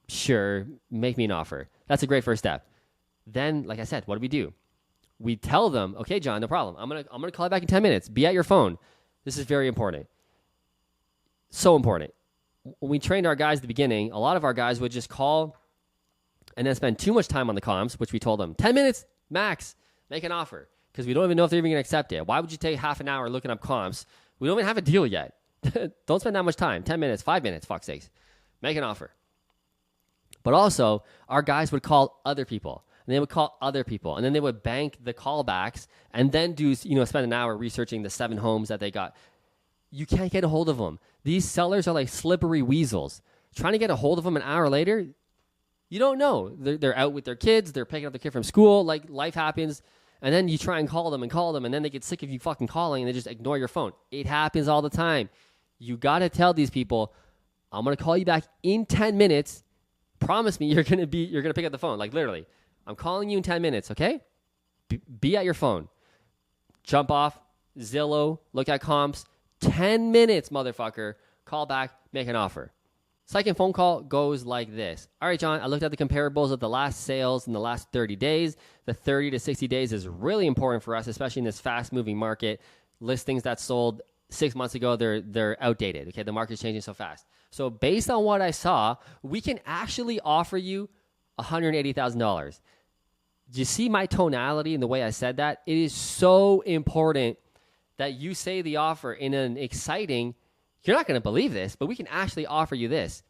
A: sure, make me an offer. That's a great first step. Then, like I said, what do? We tell them, okay, John, no problem. I'm gonna call you back in 10 minutes. Be at your phone. This is very important. So important. When we trained our guys at the beginning, a lot of our guys would just call and then spend too much time on the comms, which we told them, 10 minutes max, make an offer. Because we don't even know if they're even going to accept it. Why would you take half an hour looking up comps? We don't even have a deal yet. Don't spend that much time. 10 minutes, 5 minutes, fuck's sakes. Make an offer. But also, our guys would call other people. And they would call other people. And then they would bank the callbacks and then spend an hour researching the 7 homes that they got. You can't get a hold of them. These sellers are like slippery weasels. Trying to get a hold of them an hour later, you don't know. They're out with their kids. They're picking up their kid from school. Like, life happens. And then you try and call them, and then they get sick of you fucking calling, and they just ignore your phone. It happens all the time. You got to tell these people, I'm going to call you back in 10 minutes. Promise me you're going to pick up the phone. Like, literally. I'm calling you in 10 minutes, okay? Be at your phone. Jump off, Zillow, look at comps. 10 minutes, motherfucker. Call back, make an offer. Second phone call goes like this. All right, John, I looked at the comparables of the last sales in the last 30 days. The 30 to 60 days is really important for us, especially in this fast-moving market. Listings that sold 6 months ago, they're outdated. Okay, the market's changing so fast. So based on what I saw, we can actually offer you $180,000. Do you see my tonality in the way I said that? It is so important that you say the offer in an exciting, you're not going to believe this, but we can actually offer you this.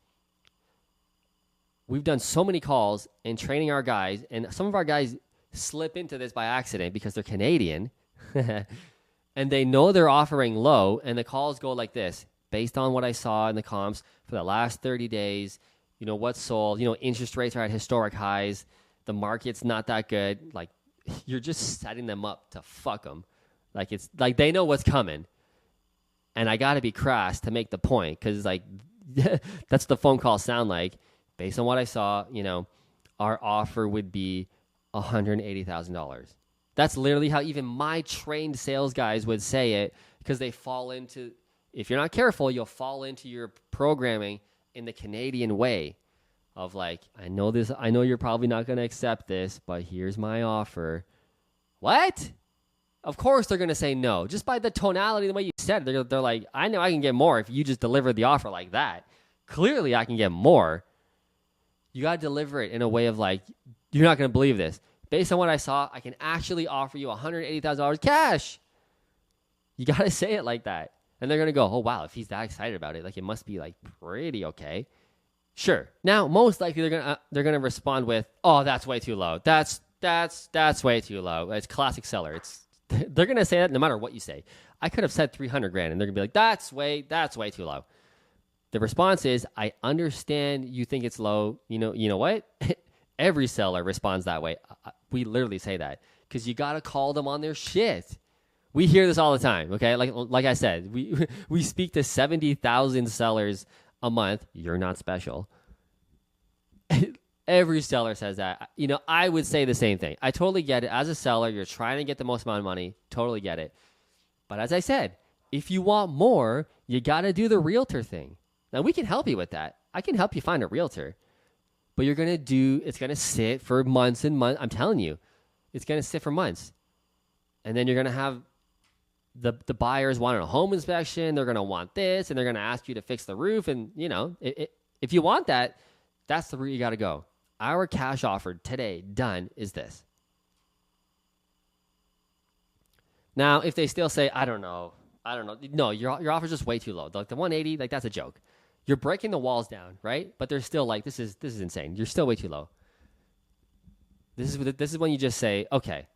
A: We've done so many calls and training our guys, and some of our guys slip into this by accident because they're Canadian, and they know they're offering low, and the calls go like this. Based on what I saw in the comps for the last 30 days, what's sold, interest rates are at historic highs, the market's not that good. Like, you're just setting them up to fuck them. Like, it's like they know what's coming. And I got to be crass to make the point because, like, that's the phone call sound like. Based on what I saw, our offer would be $180,000. That's literally how even my trained sales guys would say it because they fall into, if you're not careful, you'll fall into your programming in the Canadian way of like, I know you're probably not going to accept this, but here's my offer. What? Of course they're going to say no. Just by the tonality, the way you said it, they're like, I know I can get more if you just deliver the offer like that. Clearly I can get more. You got to deliver it in a way of like, you're not going to believe this. Based on what I saw, I can actually offer you $180,000 cash. You got to say it like that. And they're going to go, oh, wow, if he's that excited about it, like it must be like pretty okay. Sure. Now, most likely they're going to respond with, oh, that's way too low. That's way too low. It's classic seller. They're going to say that no matter what you say. I could have said 300 grand and they're going to be like, that's way too low. The response is, I understand you think it's low. You know what? Every seller responds that way. We literally say that because you got to call them on their shit. We hear this all the time, okay? Like I said, we speak to 70,000 sellers a month. You're not special. Every seller says that. I would say the same thing. I totally get it. As a seller, you're trying to get the most amount of money. Totally get it. But as I said, if you want more, you got to do the realtor thing. Now, we can help you with that. I can help you find a realtor. But it's going to sit for months and months. I'm telling you, it's going to sit for months. And then you're going to have the buyers wanting a home inspection. They're going to want this, and they're going to ask you to fix the roof. And, if you want that, that's the route you got to go. Our cash offer today, done, is this. Now, if they still say, I don't know. No, your offer's just way too low. Like the 180, like that's a joke. You're breaking the walls down, right? But they're still like, this is insane. You're still way too low. This is when you just say, okay,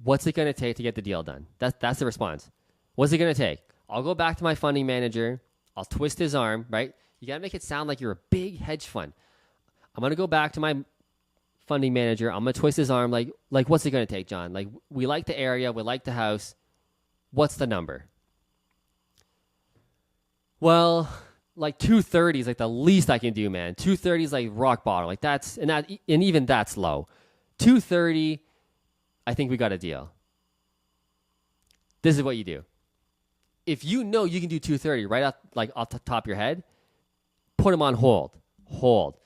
A: what's it going to take to get the deal done? That's the response. What's it going to take? I'll go back to my funding manager. I'll twist his arm, right? You got to make it sound like you're a big hedge fund. I'm going to go back to my funding manager. I'm going to twist his arm. Like, what's it going to take, John? Like, we like the area. We like the house. What's the number? Well, like 230 is like the least I can do, man. 230 is like rock bottom. Like and even that's low. 230, I think we got a deal. This is what you do. If you know you can do 230 right off the top of your head, put them on hold. Hold.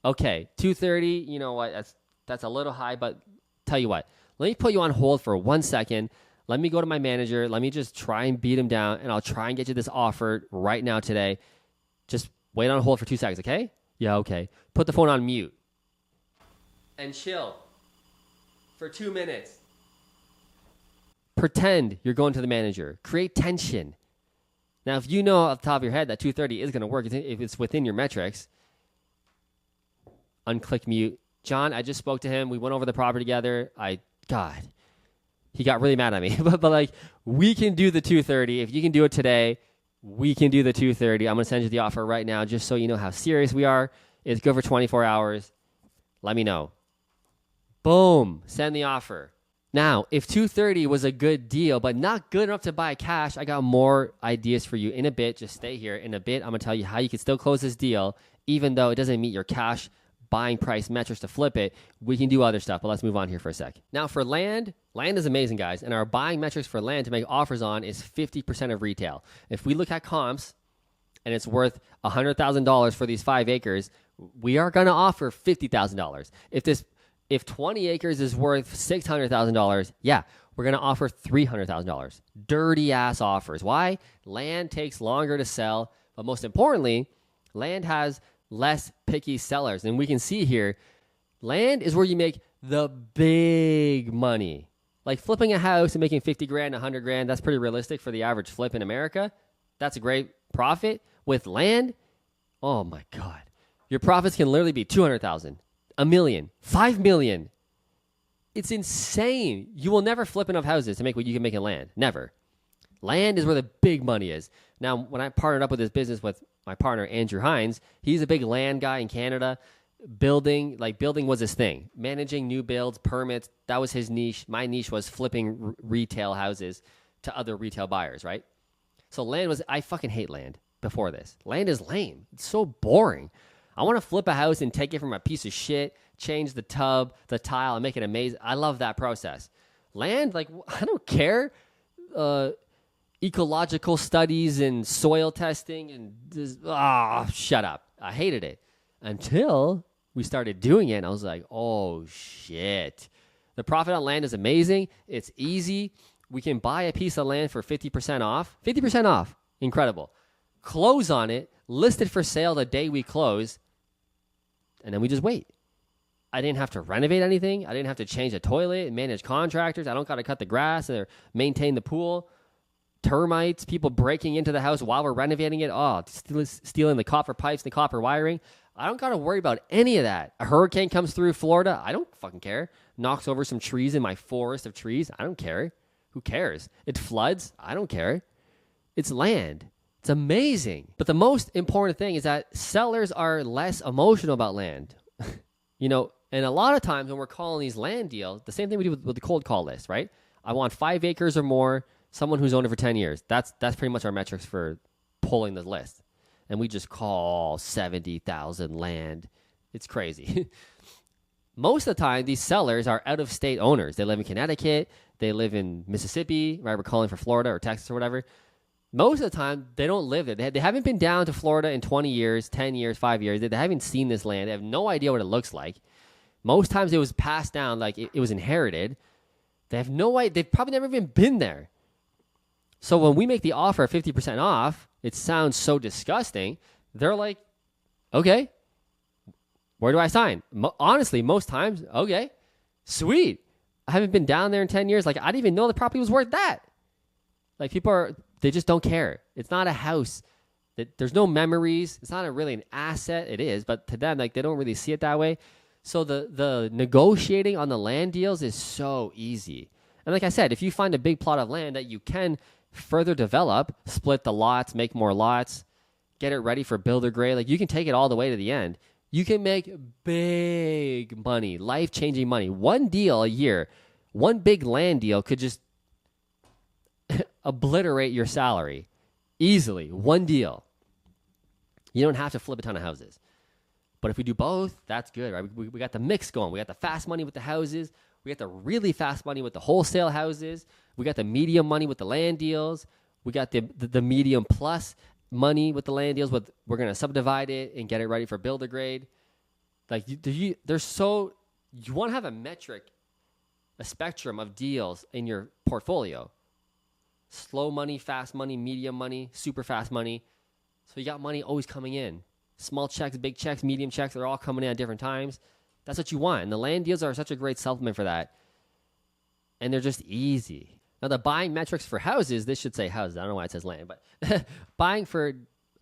A: Okay, 230, you know what? That's a little high, but tell you what. Let me put you on hold for 1 second. Let me go to my manager. Let me just try and beat him down, and I'll try and get you this offer right now today. Just wait on hold for 2 seconds, okay? Yeah, okay. Put the phone on mute. And chill for 2 minutes. Pretend you're going to the manager. Create tension. Now, if you know off the top of your head that 230 is going to work, if it's within your metrics, unclick mute. John, I just spoke to him. We went over the property together. God, he got really mad at me. but like, we can do the 230. If you can do it today, we can do the 230. I'm going to send you the offer right now just so you know how serious we are. It's good for 24 hours. Let me know. Boom. Send the offer. Now, if 230 was a good deal, but not good enough to buy cash, I got more ideas for you in a bit. Just stay here. In a bit, I'm going to tell you how you can still close this deal, even though it doesn't meet your cash buying price metrics to flip it. We can do other stuff, but let's move on here for a sec. Now, for land is amazing, guys, and our buying metrics for land to make offers on is 50% of retail. If we look at comps and it's worth $100,000 for these 5 acres, we are going to offer $50,000. If 20 acres is worth $600,000, yeah, we're going to offer $300,000. Dirty ass offers. Why? Land takes longer to sell, but most importantly, land has less picky sellers. And we can see here, land is where you make the big money. Like flipping a house and making 50 grand, 100 grand, that's pretty realistic for the average flip in America. That's a great profit. With land, oh my God. Your profits can literally be 200,000. $1 million, $5 million. It's insane. You will never flip enough houses to make what you can make in land. Never. Land is where the big money is. Now, when I partnered up with this business with my partner, Andrew Hines, he's a big land guy in Canada. Building was his thing. Managing new builds, permits, that was his niche. My niche was flipping retail houses to other retail buyers, right? So I fucking hate land before this. Land is lame. It's so boring. I want to flip a house and take it from a piece of shit, change the tub, the tile, and make it amazing. I love that process. Land, like, I don't care. Ecological studies and soil testing and just, shut up. I hated it until we started doing it. And I was like, oh shit. The profit on land is amazing. It's easy. We can buy a piece of land for 50% off. 50% off. Incredible. Close on it, list it for sale the day we close. And then we just wait. I didn't have to renovate anything. I didn't have to change the toilet and manage contractors. I don't got to cut the grass or maintain the pool. Termites, people breaking into the house while we're renovating it. Oh, stealing the copper pipes and the copper wiring. I don't got to worry about any of that. A hurricane comes through Florida. I don't fucking care. Knocks over some trees in my forest of trees. I don't care. Who cares? It floods. I don't care. It's land. It's amazing. But the most important thing is that sellers are less emotional about land. And a lot of times when we're calling these land deals, the same thing we do with the cold call list, right? I want 5 acres or more, someone who's owned it for 10 years. That's pretty much our metrics for pulling the list. And we just call 70,000 land. It's crazy. Most of the time, these sellers are out-of-state owners. They live in Connecticut. They live in Mississippi, right? We're calling for Florida or Texas or whatever. Most of the time, they don't live there. They haven't been down to Florida in 20 years, 10 years, 5 years. They haven't seen this land. They have no idea what it looks like. Most times, it was passed down like it was inherited. They have no idea. They've probably never even been there. So when we make the offer of 50% off, it sounds so disgusting. They're like, okay, where do I sign? Honestly, most times, okay, sweet. I haven't been down there in 10 years. Like, I didn't even know the property was worth that. Like, they just don't care. It's not a house. There's no memories. It's not really an asset. It is, but to them, like, they don't really see it that way. So the negotiating on the land deals is so easy. And like I said, if you find a big plot of land that you can further develop, split the lots, make more lots, get it ready for builder grade, like, you can take it all the way to the end. You can make big money, life-changing money. One deal a year, one big land deal could just obliterate your salary easily. One deal. You don't have to flip a ton of houses. But if we do both, that's good, right? We got the mix going. We got the fast money with the houses. We got the really fast money with the wholesale houses. We got the medium money with the land deals. We got the medium plus money with the land deals. We're going to subdivide it and get it ready for builder grade. Like, you want to have a metric, a spectrum of deals in your portfolio. Slow money, fast money, medium money, super fast money. So you got money always coming in. Small checks, big checks, medium checks, they're all coming in at different times. That's what you want. And the land deals are such a great supplement for that. And they're just easy. Now, the buying metrics for houses, this should say houses. I don't know why it says land, but buying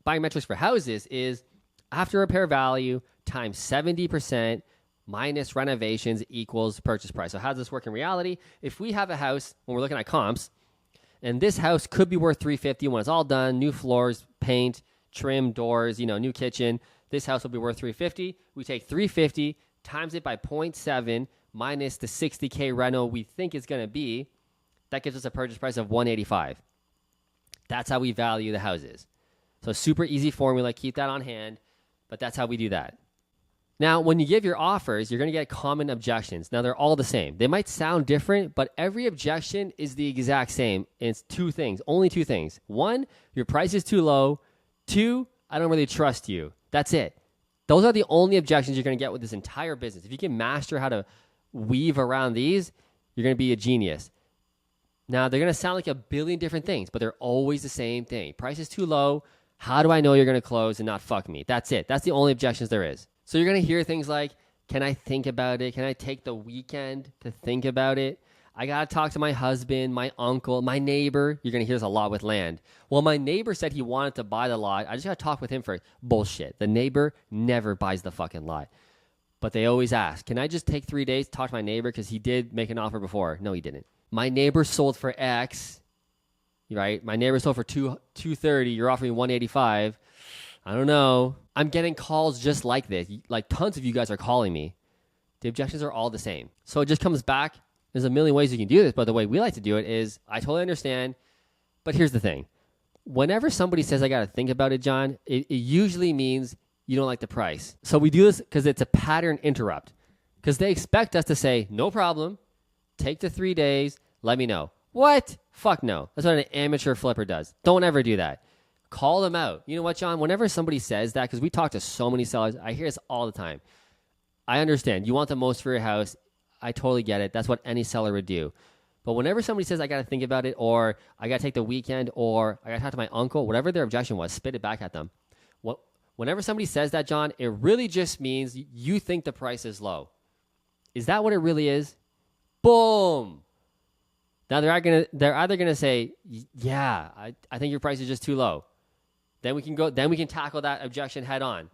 A: metrics for houses is after repair value times 70% minus renovations equals purchase price. So how does this work in reality? If we have a house, when we're looking at comps, and this house could be worth $350 when it's all done, new floors, paint, trim, doors, new kitchen, this house will be worth $350. We take $350, times it by 0.7 minus the $60K reno we think it's going to be. That gives us a purchase price of $185. That's how we value the houses. So super easy formula. Keep that on hand. But that's how we do that. Now, when you give your offers, you're going to get common objections. Now, they're all the same. They might sound different, but every objection is the exact same. And it's two things, only two things. One, your price is too low. Two, I don't really trust you. That's it. Those are the only objections you're going to get with this entire business. If you can master how to weave around these, you're going to be a genius. Now, they're going to sound like a billion different things, but they're always the same thing. Price is too low. How do I know you're going to close and not fuck me? That's it. That's the only objections there is. So you're going to hear things like, can I think about it? Can I take the weekend to think about it? I got to talk to my husband, my uncle, my neighbor. You're going to hear this a lot with land. Well, my neighbor said he wanted to buy the lot. I just got to talk with him for bullshit. The neighbor never buys the fucking lot. But they always ask, can I just take 3 days to talk to my neighbor? Because he did make an offer before. No, he didn't. My neighbor sold for X, right? My neighbor sold for 230. You're offering 185. I don't know. I'm getting calls just like this. Like, tons of you guys are calling me. The objections are all the same. So it just comes back. There's a million ways you can do this, but the way we like to do it is, I totally understand, but here's the thing. Whenever somebody says, I got to think about it, John, it usually means you don't like the price. So we do this because it's a pattern interrupt. Because they expect us to say, no problem, take the 3 days, let me know. What? Fuck no. That's what an amateur flipper does. Don't ever do that. Call them out. You know what, John? Whenever somebody says that, because we talk to so many sellers, I hear this all the time. I understand. You want the most for your house. I totally get it. That's what any seller would do. But whenever somebody says, I got to think about it, or I got to take the weekend, or I got to talk to my uncle, whatever their objection was, spit it back at them. Whenever somebody says that, John, it really just means you think the price is low. Is that what it really is? Boom. Now they're either going to say, yeah, I think your price is just too low. Then we can tackle that objection head on.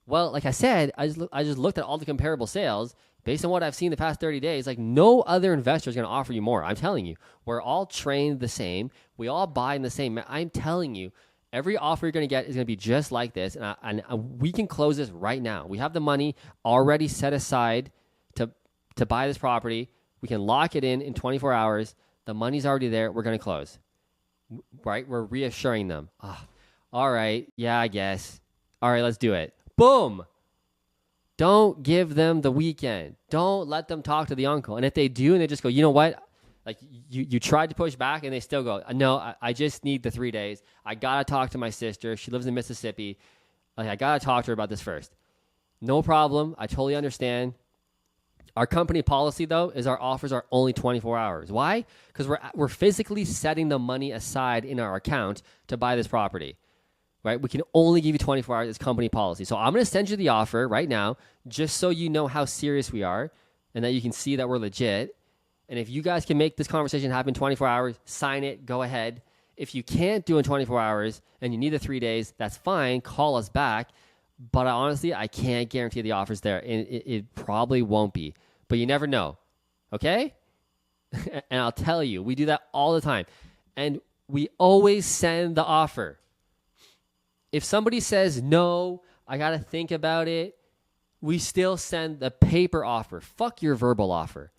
A: Well, like I said, I just looked at all the comparable sales. Based on what I've seen the past 30 days, like, no other investor is going to offer you more. I'm telling you, we're all trained the same. We all buy in the same. I'm telling you, every offer you're going to get is going to be just like this. And we can close this right now. We have the money already set aside to buy this property. We can lock it in 24 hours. The money's already there. We're going to close. Right? We're reassuring them. All right. Yeah, I guess. All right, let's do it. Boom. Don't give them the weekend. Don't let them talk to the uncle. And if they do and they just go, you know what? Like, you tried to push back and they still go, no, I just need the 3 days. I got to talk to my sister. She lives in Mississippi. Like, I got to talk to her about this first. No problem. I totally understand. Our company policy, though, is our offers are only 24 hours. Why? Because we're physically setting the money aside in our account to buy this property. Right? We can only give you 24 hours as company policy. So I'm going to send you the offer right now, just so you know how serious we are and that you can see that we're legit. And if you guys can make this conversation happen 24 hours, sign it, go ahead. If you can't do it in 24 hours and you need the 3 days, that's fine. Call us back. But honestly, I can't guarantee the offer's there. And it probably won't be. But you never know. Okay? And I'll tell you, we do that all the time. And we always send the offer. If somebody says, no, I got to think about it, we still send the paper offer. Fuck your verbal offer.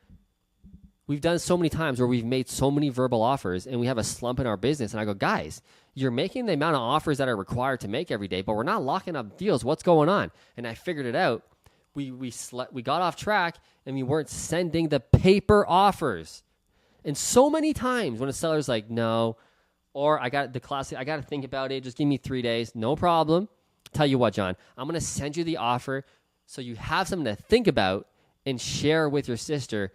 A: We've done so many times where we've made so many verbal offers and we have a slump in our business. And I go, guys, you're making the amount of offers that are required to make every day, but we're not locking up deals. What's going on? And I figured it out. We got off track and we weren't sending the paper offers. And so many times when a seller's like, no, or I got to think about it. Just give me 3 days. No problem. Tell you what, John, I'm going to send you the offer so you have something to think about and share with your sister.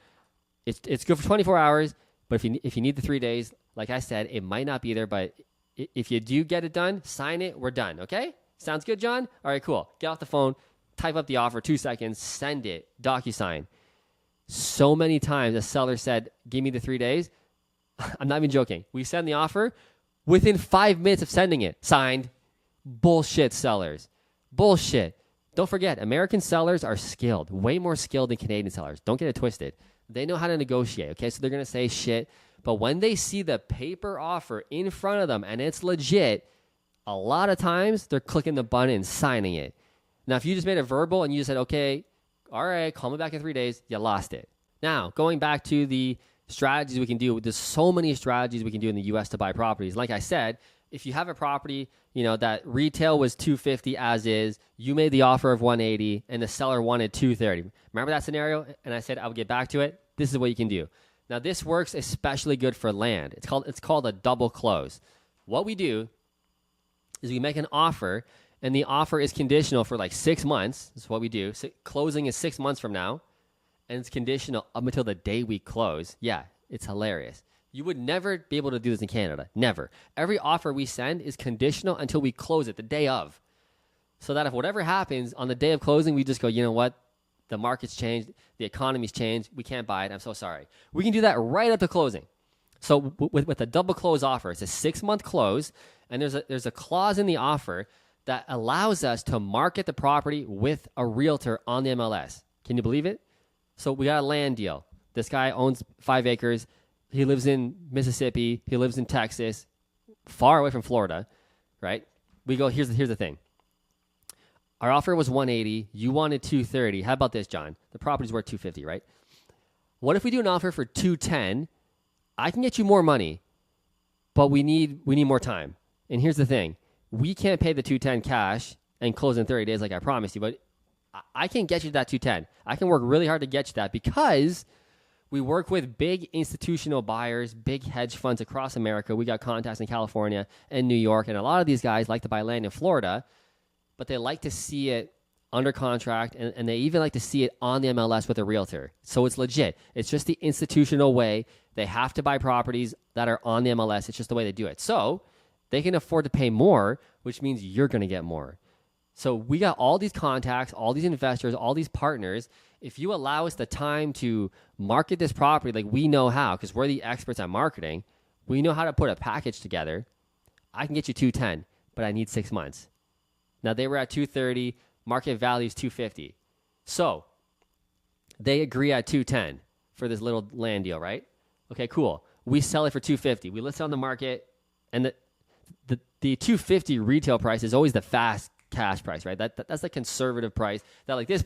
A: It's good for 24 hours, but if you need the 3 days, like I said, it might not be there, but if you do get it done, sign it, we're done, okay? Sounds good, John? All right, cool. Get off the phone, type up the offer, 2 seconds, send it, DocuSign. So many times a seller said, give me the 3 days. I'm not even joking. We send the offer, within 5 minutes of sending it, signed. Bullshit sellers. Bullshit. Don't forget, American sellers are skilled, way more skilled than Canadian sellers. Don't get it twisted. They know how to negotiate, okay? So they're going to say shit. But when they see the paper offer in front of them and it's legit, a lot of times they're clicking the button and signing it. Now, if you just made a verbal and you just said, okay, all right, call me back in 3 days, you lost it. Now, going back to the strategies we can do, there's so many strategies we can do in the U.S. to buy properties. Like I said, if you have a property, that retail was $250 as is, you made the offer of $180 and the seller wanted $230. Remember that scenario? And I said I would get back to it. This is what you can do. Now, this works especially good for land. It's called a double close. What we do is we make an offer, and the offer is conditional for like 6 months. That's what we do. So closing is 6 months from now, and it's conditional up until the day we close. Yeah, it's hilarious. You would never be able to do this in Canada. Never. Every offer we send is conditional until we close it the day of. So that if whatever happens on the day of closing, we just go, you know what? The market's changed. The economy's changed. We can't buy it. I'm so sorry. We can do that right up to closing. So with a double close offer, it's a 6-month close, and there's a clause in the offer that allows us to market the property with a realtor on the MLS. Can you believe it? So we got a land deal. This guy owns 5 acres. He lives in Mississippi. He lives in Texas, far away from Florida, right? We go, here's the thing. Our offer was $180. You wanted $230. How about this, John? The property's worth $250, right? What if we do an offer for $210? I can get you more money, but we need more time. And here's the thing. We can't pay the $210 cash and close in 30 days like I promised you, but I can get you that $210. I can work really hard to get you that because we work with big institutional buyers, big hedge funds across America. We got contacts in California and New York, and a lot of these guys like to buy land in Florida, but they like to see it under contract, and they even like to see it on the MLS with a realtor. So it's legit. It's just the institutional way. They have to buy properties that are on the MLS. It's just the way they do it. So they can afford to pay more, which means you're going to get more. So we got all these contacts, all these investors, all these partners. If you allow us the time to market this property like we know how, because we're the experts at marketing, we know how to put a package together. I can get you $210, but I need 6 months. Now they were at $230, market value is $250. So they agree at $210 for this little land deal, right? Okay, cool. We sell it for $250. We list it on the market, and the $250 retail price is always the fast cash price, right? That's the conservative price that like this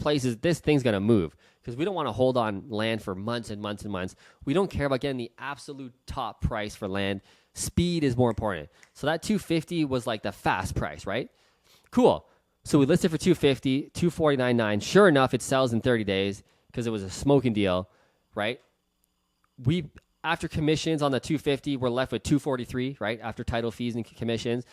A: thing's going to move because we don't want to hold on land for months and months and months. We don't care about getting the absolute top price for land. Speed is more important. So that $250 was like the fast price, right? Cool. So we listed for $250, $249.9. Sure enough, it sells in 30 days because it was a smoking deal, right? We after commissions on the $250, we're left with $243, right? After title fees and commissions.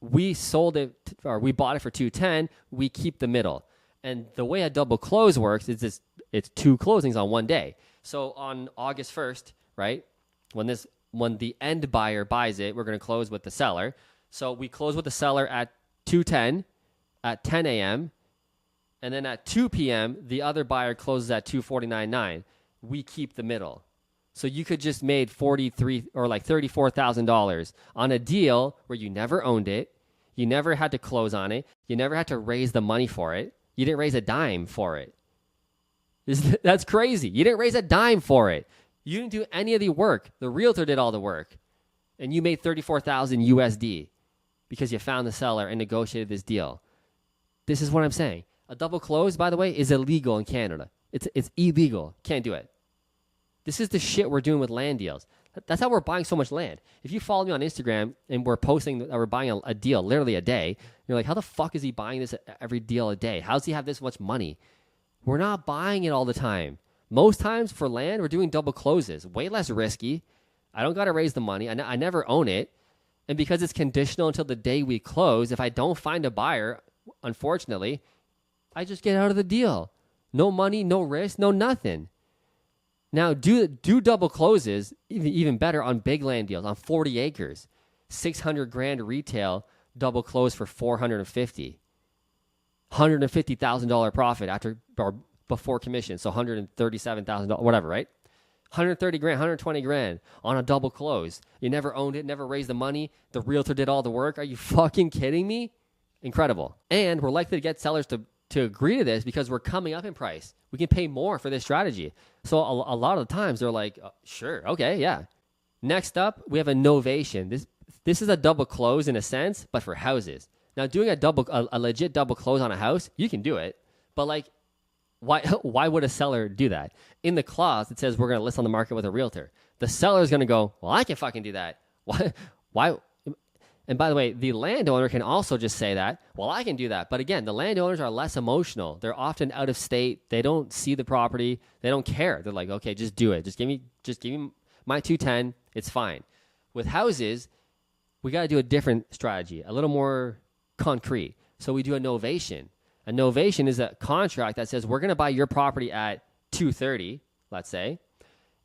A: We sold it, or we bought it for $210. We keep the middle. And the way a double close works is it's 2 closings on one day. So on August 1st, right, when the end buyer buys it, we're going to close with the seller. So we close with the seller at $210 at 10 a.m. And then at 2 p.m., the other buyer closes at $249.9. We keep the middle. So you could just made $43 or like $34,000 on a deal where you never owned it. You never had to close on it. You never had to raise the money for it. You didn't raise a dime for it. That's crazy. You didn't raise a dime for it. You didn't do any of the work. The realtor did all the work. And you made 34,000 USD because you found the seller and negotiated this deal. This is what I'm saying. A double close, by the way, is illegal in Canada. It's illegal. Can't do it. This is the shit we're doing with land deals. That's how we're buying so much land. If you follow me on Instagram and we're posting that we're buying a deal literally a day, you're like, how the fuck is he buying this every deal a day? How does he have this much money? We're not buying it all the time. Most times for land, we're doing double closes. Way less risky. I don't got to raise the money. I never own it. And because it's conditional until the day we close, if I don't find a buyer, unfortunately, I just get out of the deal. No money, no risk, no nothing. Now, do double closes, even better on big land deals, on 40 acres. 600 grand retail, double close for 450. $150,000 profit after or before commission, so $137,000, whatever, right? 130 grand, 120 grand on a double close. You never owned it, never raised the money. The realtor did all the work. Are you fucking kidding me? Incredible. And we're likely to get sellers to agree to this because we're coming up in price. We can pay more for this strategy. So a lot of the times they're like, sure, okay, yeah. Next up, we have a novation. This is a double close in a sense, but for houses. Now, doing a legit double close on a house, you can do it, but like, why would a seller do that? In the clause, it says we're going to list on the market with a realtor. The seller is going to go, well, I can fucking do that. Why? And by the way, the landowner can also just say that, well, I can do that. But again, the landowners are less emotional. They're often out of state. They don't see the property. They don't care. They're like, okay, just do it. Just give me my 210. It's fine. With houses, we got to do a different strategy, a little more concrete. So we do a novation. A novation is a contract that says we're going to buy your property at $230, let's say,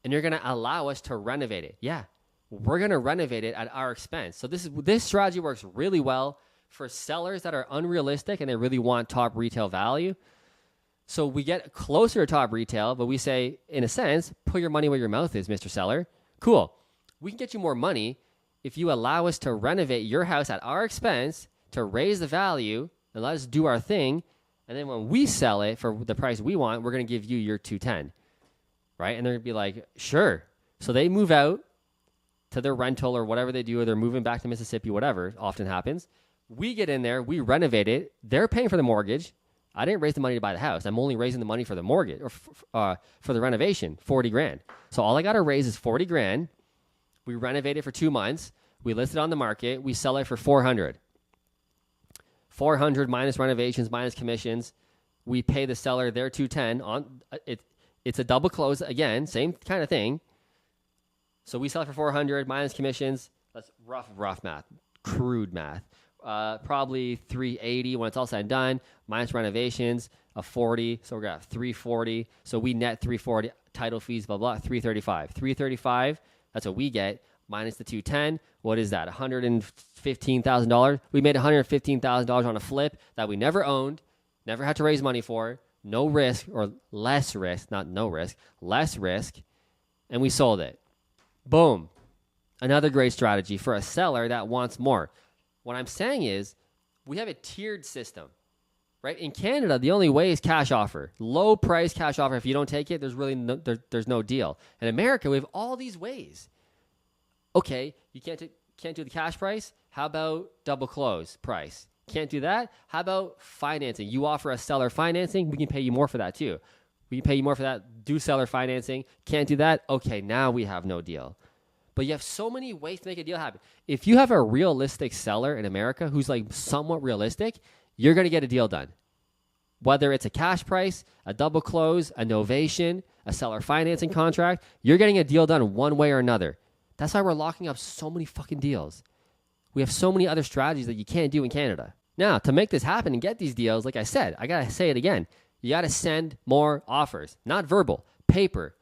A: and you're going to allow us to renovate it. Yeah, we're going to renovate it at our expense. So this strategy works really well for sellers that are unrealistic and they really want top retail value. So we get closer to top retail, but we say, in a sense, put your money where your mouth is, Mr. Seller. Cool. We can get you more money if you allow us to renovate your house at our expense to raise the value and let us do our thing. And then when we sell it for the price we want, we're going to give you your 210, right? And they're going to be like, sure. So they move out to their rental or whatever they do, or they're moving back to Mississippi, whatever often happens. We get in there, we renovate it. They're paying for the mortgage. I didn't raise the money to buy the house. I'm only raising the money for the mortgage or for the renovation, 40 grand. So all I got to raise is 40 grand. We renovate it for 2 months. We list it on the market. We sell it for 400. 400 minus renovations, minus commissions. We pay the seller their 210 on it. It's a double close again, same kind of thing. So we sell it for 400 minus commissions. That's rough math, crude math. Probably 380 when it's all said and done, minus renovations of 40. So we're at 340. So we net 340, title fees, blah, blah, 335. 335, that's what we get, minus the 210. What is that? $115,000. We made $115,000 on a flip that we never owned, never had to raise money for, no risk or less risk, not no risk, less risk, and we sold it. Boom. Another great strategy for a seller that wants more. What I'm saying is we have a tiered system, right? In Canada, the only way is cash offer. Low price cash offer. If you don't take it, there's really there's no deal. In America, we have all these ways. Okay, you can't do the cash price. How about double close price? Can't do that. How about financing? You offer a seller financing. We can pay you more for that too. We can pay you more for that. Do seller financing. Can't do that. Okay, now we have no deal. But you have so many ways to make a deal happen. If you have a realistic seller in America who's like somewhat realistic, you're going to get a deal done. Whether it's a cash price, a double close, a novation, a seller financing contract, you're getting a deal done one way or another. That's why we're locking up so many fucking deals. We have so many other strategies that you can't do in Canada. Now, to make this happen and get these deals, like I said, I got to say it again. You got to send more offers, not verbal, paper.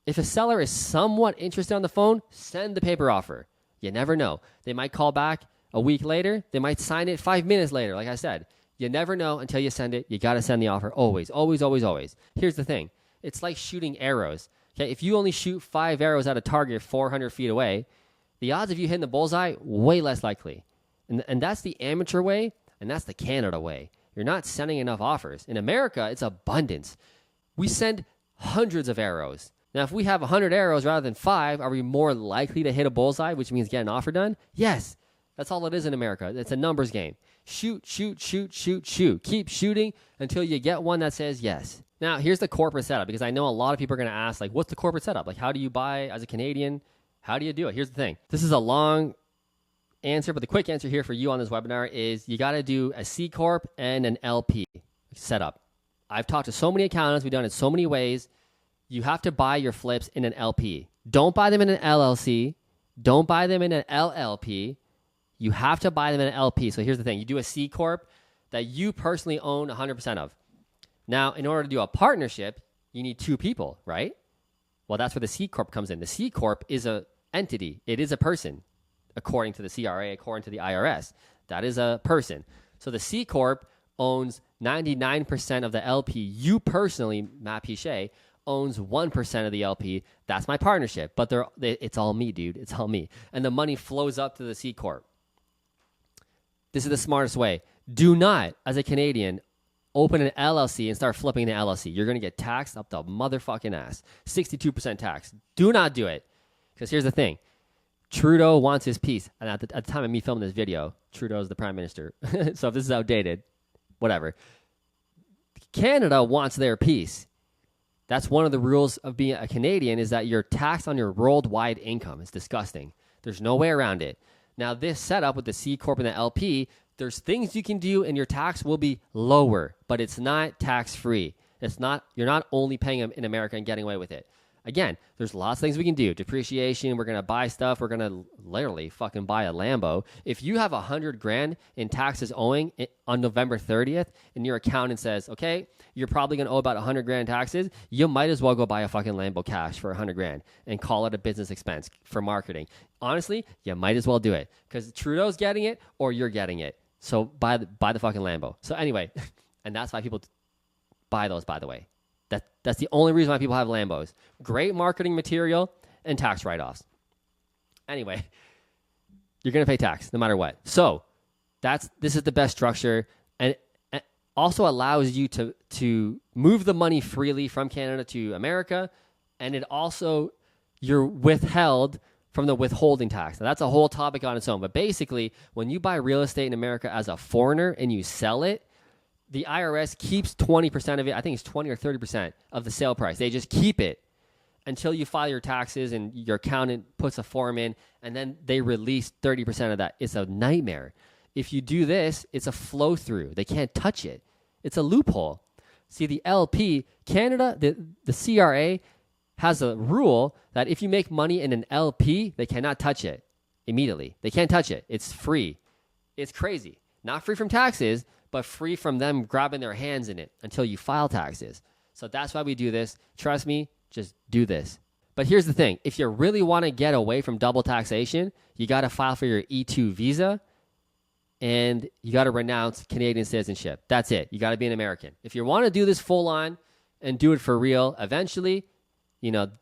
A: If a seller is somewhat interested on the phone, send the paper offer. You never know. They might call back a week later. They might sign it 5 minutes later, like I said. You never know until you send it. You got to send the offer always, always, always, always. Here's the thing. It's like shooting arrows. Okay, if you only shoot 5 arrows at a target 400 feet away, the odds of you hitting the bullseye, way less likely. And that's the amateur way, and that's the Canada way. You're not sending enough offers. In America, it's abundance. We send hundreds of arrows. Now, if we have 100 arrows rather than 5, are we more likely to hit a bullseye, which means get an offer done? Yes. That's all it is in America. It's a numbers game. Shoot, shoot, shoot, shoot, shoot. Keep shooting until you get one that says yes. Now, here's the corporate setup, because I know a lot of people are going to ask, like, what's the corporate setup? Like, how do you buy as a Canadian? How do you do it? Here's the thing. This is a long answer, but the quick answer here for you on this webinar is you got to do a C Corp and an LP setup. I've talked to so many accountants. We've done it so many ways. You have to buy your flips in an LP. Don't buy them in an LLC. Don't buy them in an LLP. You have to buy them in an LP. So here's the thing. You do a C Corp that you personally own 100% of. Now, in order to do a partnership, you need 2 people, right? Well, that's where the C Corp comes in. The C Corp is an entity. It is a person, according to the CRA, according to the IRS. That is a person. So the C Corp owns 99% of the LP. You personally, Matt Pichet, owns 1% of the LP. That's my partnership. But it's all me, dude. It's all me. And the money flows up to the C Corp. This is the smartest way. Do not, as a Canadian, open an LLC and start flipping the LLC. You're going to get taxed up the motherfucking ass. 62% tax. Do not do it. Because here's the thing. Trudeau wants his piece. And at the time of me filming this video, Trudeau is the prime minister. So if this is outdated, whatever. Canada wants their piece. That's one of the rules of being a Canadian, is that you're taxed on your worldwide income. It's disgusting. There's no way around it. Now, this setup with the C Corp and the LP, there's things you can do and your tax will be lower, but it's not tax-free. You're not only paying them in America and getting away with it. Again, there's lots of things we can do. Depreciation, we're going to buy stuff. We're going to literally fucking buy a Lambo. If you have $100,000 in taxes owing on November 30th and your accountant says, okay, you're probably going to owe about $100,000 in taxes, you might as well go buy a fucking Lambo cash for $100,000 and call it a business expense for marketing. Honestly, you might as well do it because Trudeau's getting it or you're getting it. So buy the fucking Lambo. So anyway, and that's why people buy those, by the way. That's the only reason why people have Lambos. Great marketing material and tax write-offs. Anyway, you're going to pay tax no matter what. So this is the best structure, and also allows you to move the money freely from Canada to America, and it also, you're withheld from the withholding tax. Now, that's a whole topic on its own. But basically, when you buy real estate in America as a foreigner and you sell it, the IRS keeps 20% of it. I think it's 20 or 30% of the sale price. They just keep it until you file your taxes and your accountant puts a form in, and then they release 30% of that. It's a nightmare. If you do this, it's a flow through. They can't touch it. It's a loophole. See, the LP, Canada, the CRA has a rule that if you make money in an LP, they cannot touch it immediately. They can't touch it. It's free. It's crazy. Not free from taxes, but free from them grabbing their hands in it until you file taxes. So that's why we do this. Trust me, just do this. But here's the thing. If you really want to get away from double taxation, you got to file for your E2 visa and you got to renounce Canadian citizenship. That's it. You got to be an American. If you want to do this full on and do it for real, eventually,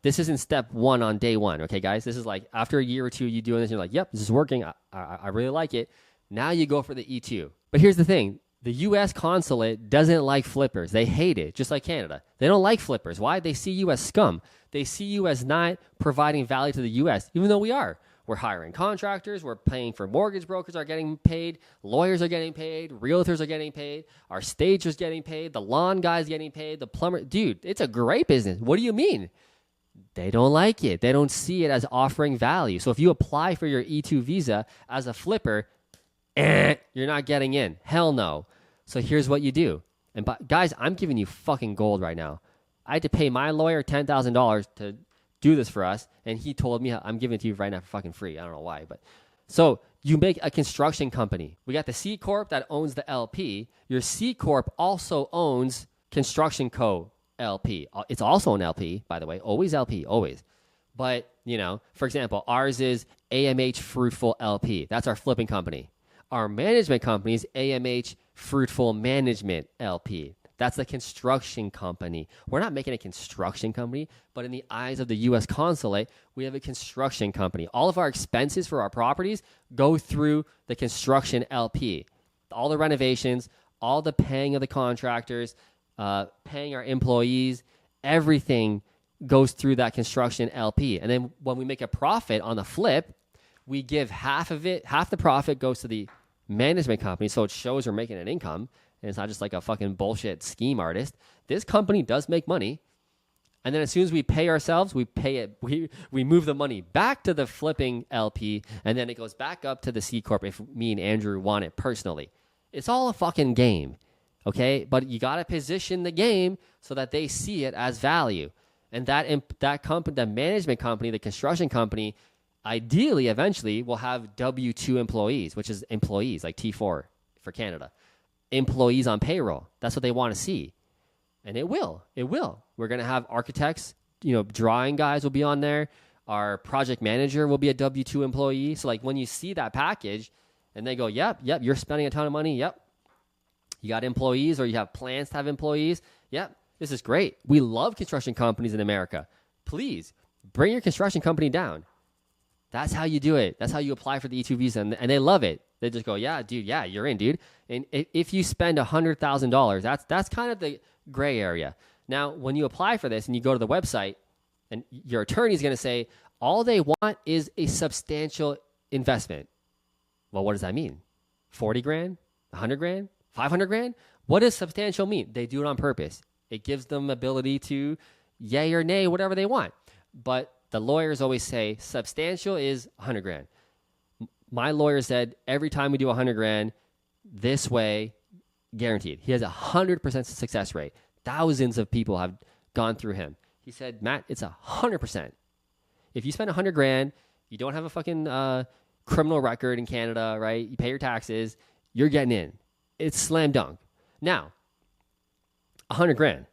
A: this isn't step 1 on day 1. Okay, guys? This is like after a year or two, you doing this, you're like, yep, this is working. I really like it. Now you go for the E2. But here's the thing. The U.S. consulate doesn't like flippers. They hate it, just like Canada. They don't like flippers. Why? They see you as scum. They see you as not providing value to the U.S., even though we are. We're hiring contractors. We're paying for mortgage brokers are getting paid. Lawyers are getting paid. Realtors are getting paid. Our stagers getting paid. The lawn guy's getting paid. The plumber. Dude, it's a great business. What do you mean? They don't like it. They don't see it as offering value. So if you apply for your E2 visa as a flipper, you're not getting in. Hell no. So here's what you do. And guys, I'm giving you fucking gold right now. I had to pay my lawyer $10,000 to do this for us, and he told me I'm giving it to you right now for fucking free. I don't know why, but so you make a construction company. We got the C Corp that owns the LP. Your C Corp also owns Construction Co. LP. It's also an LP, by the way. Always LP, always. But, for example, ours is AMH Fruitful LP. That's our flipping company. Our management company is AMH Fruitful Management LP. That's the construction company. We're not making a construction company, but in the eyes of the U.S. consulate, we have a construction company. All of our expenses for our properties go through the construction LP. All the renovations, all the paying of the contractors, paying our employees, everything goes through that construction LP. And then when we make a profit on the flip, we give half of it, half the profit goes to the management company, so it shows we're making an income, and it's not just like a fucking bullshit scheme artist. This company does make money, and then as soon as we pay ourselves, we pay it. We move the money back to the flipping LP, and then it goes back up to the C corp if me and Andrew want it personally. It's all a fucking game, okay? But you gotta position the game so that they see it as value, and that company, the management company, the construction company, ideally, eventually, we'll have W-2 employees, which is employees, like T4 for Canada. Employees on payroll. That's what they want to see. And it will. It will. We're going to have architects, drawing guys will be on there. Our project manager will be a W-2 employee. So, like, when you see that package and they go, yep, you're spending a ton of money. Yep. You got employees or you have plans to have employees. Yep. This is great. We love construction companies in America. Please bring your construction company down. That's how you do it. That's how you apply for the E2 visa. And they love it. They just go, yeah, dude, yeah, you're in, dude. And if you spend $100,000, that's kind of the gray area. Now, when you apply for this and you go to the website and your attorney is going to say, all they want is a substantial investment. Well, what does that mean? 40 grand, 100 grand, 500 grand? What does substantial mean? They do it on purpose. It gives them ability to yay or nay, whatever they want. But the lawyers always say substantial is 100 grand. My lawyer said every time we do 100 grand, this way, guaranteed. He has a 100% success rate. Thousands of people have gone through him. He said, Matt, it's 100%. If you spend 100 grand, you don't have a fucking criminal record in Canada, right? You pay your taxes, you're getting in. It's slam dunk. Now, 100 grand.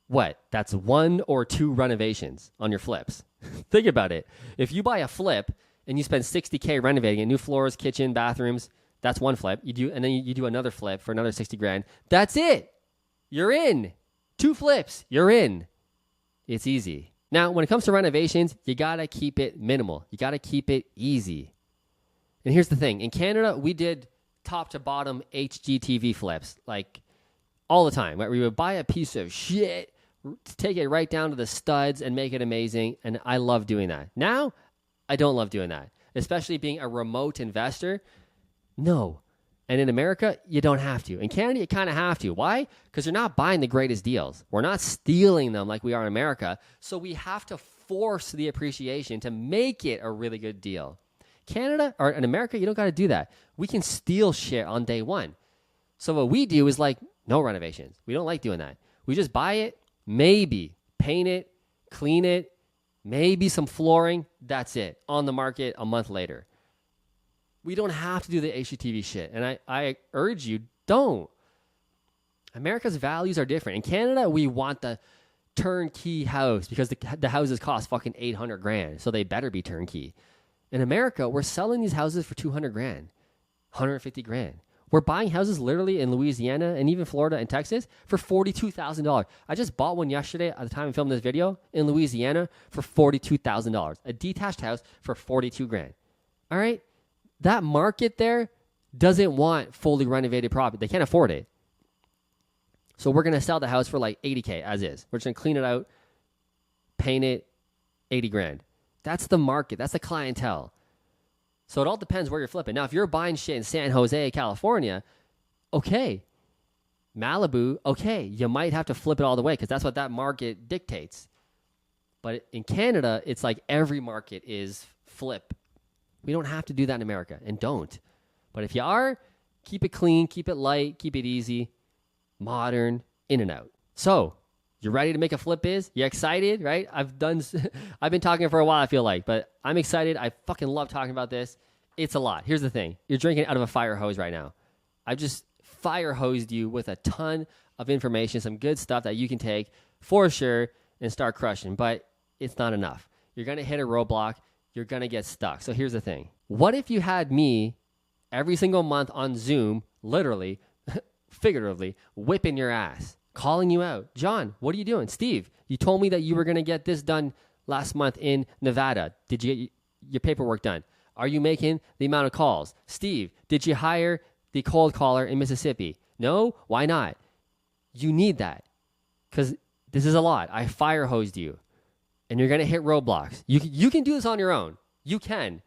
A: What? That's 1 or 2 renovations on your flips. Think about it. If you buy a flip and you spend $60K renovating it, new floors, kitchen, bathrooms, that's one flip. And then you do another flip for another 60 grand. That's it. You're in. 2 flips. You're in. It's easy. Now, when it comes to renovations, you got to keep it minimal. You got to keep it easy. And here's the thing. In Canada, we did top to bottom HGTV flips, like all the time. Right? We would buy a piece of shit, take it right down to the studs and make it amazing. And I love doing that. Now, I don't love doing that, especially being a remote investor. No. And in America, you don't have to. In Canada, you kind of have to. Why? Because you're not buying the greatest deals. We're not stealing them like we are in America. So we have to force the appreciation to make it a really good deal. Canada, or in America, you don't got to do that. We can steal shit on day one. So what we do is like, no renovations. We don't like doing that. We just buy it, maybe paint it, clean it, maybe some flooring. That's it. On the market a month later. We don't have to do the HGTV shit. And I urge you, don't. America's values are different. In Canada, we want the turnkey house because the houses cost fucking 800 grand. So they better be turnkey. In America, we're selling these houses for 200 grand, 150 grand. We're buying houses literally in Louisiana and even Florida and Texas for $42,000. I just bought one yesterday at the time I filmed this video in Louisiana for $42,000. A detached house for 42 grand. All right? That market there doesn't want fully renovated property. They can't afford it. So we're going to sell the house for like 80K as is. We're just going to clean it out, paint it, 80 grand. That's the market. That's the clientele. So it all depends where you're flipping. Now, if you're buying shit in San Jose, California, okay. Malibu, okay. You might have to flip it all the way because that's what that market dictates. But in Canada, it's like every market is flip. We don't have to do that in America, and don't. But if you are, keep it clean, keep it light, keep it easy, modern, in and out. So, you ready to make a flip biz? You excited, right? I've been talking for a while, I feel like, but I'm excited. I fucking love talking about this. It's a lot. Here's the thing. You're drinking out of a fire hose right now. I've just fire hosed you with a ton of information, some good stuff that you can take for sure and start crushing, but it's not enough. You're going to hit a roadblock. You're going to get stuck. So here's the thing. What if you had me every single month on Zoom, literally, figuratively whipping your ass, calling you out. John, what are you doing? Steve, you told me that you were going to get this done last month in Nevada. Did you get your paperwork done? Are you making the amount of calls? Steve, did you hire the cold caller in Mississippi? No? Why not? You need that because this is a lot. I fire hosed you and you're going to hit roadblocks. You can do this on your own. You can,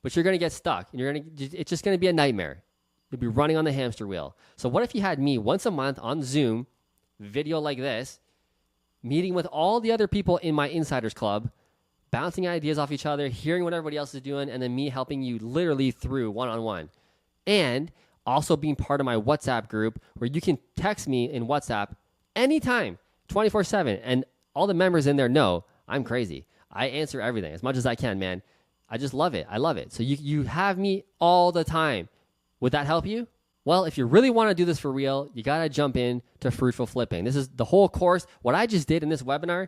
A: but you're going to get stuck and it's just going to be a nightmare. You'll be running on the hamster wheel. So what if you had me once a month on Zoom, video like this, meeting with all the other people in my Insiders Club, bouncing ideas off each other, hearing what everybody else is doing, and then me helping you literally through one-on-one. And also being part of my WhatsApp group where you can text me in WhatsApp anytime, 24/7. And all the members in there know I'm crazy. I answer everything as much as I can, man. I just love it. I love it. So you have me all the time. Would that help you? Well, if you really want to do this for real, you got to jump in to Fruitful Flipping. This is the whole course. What I just did in this webinar,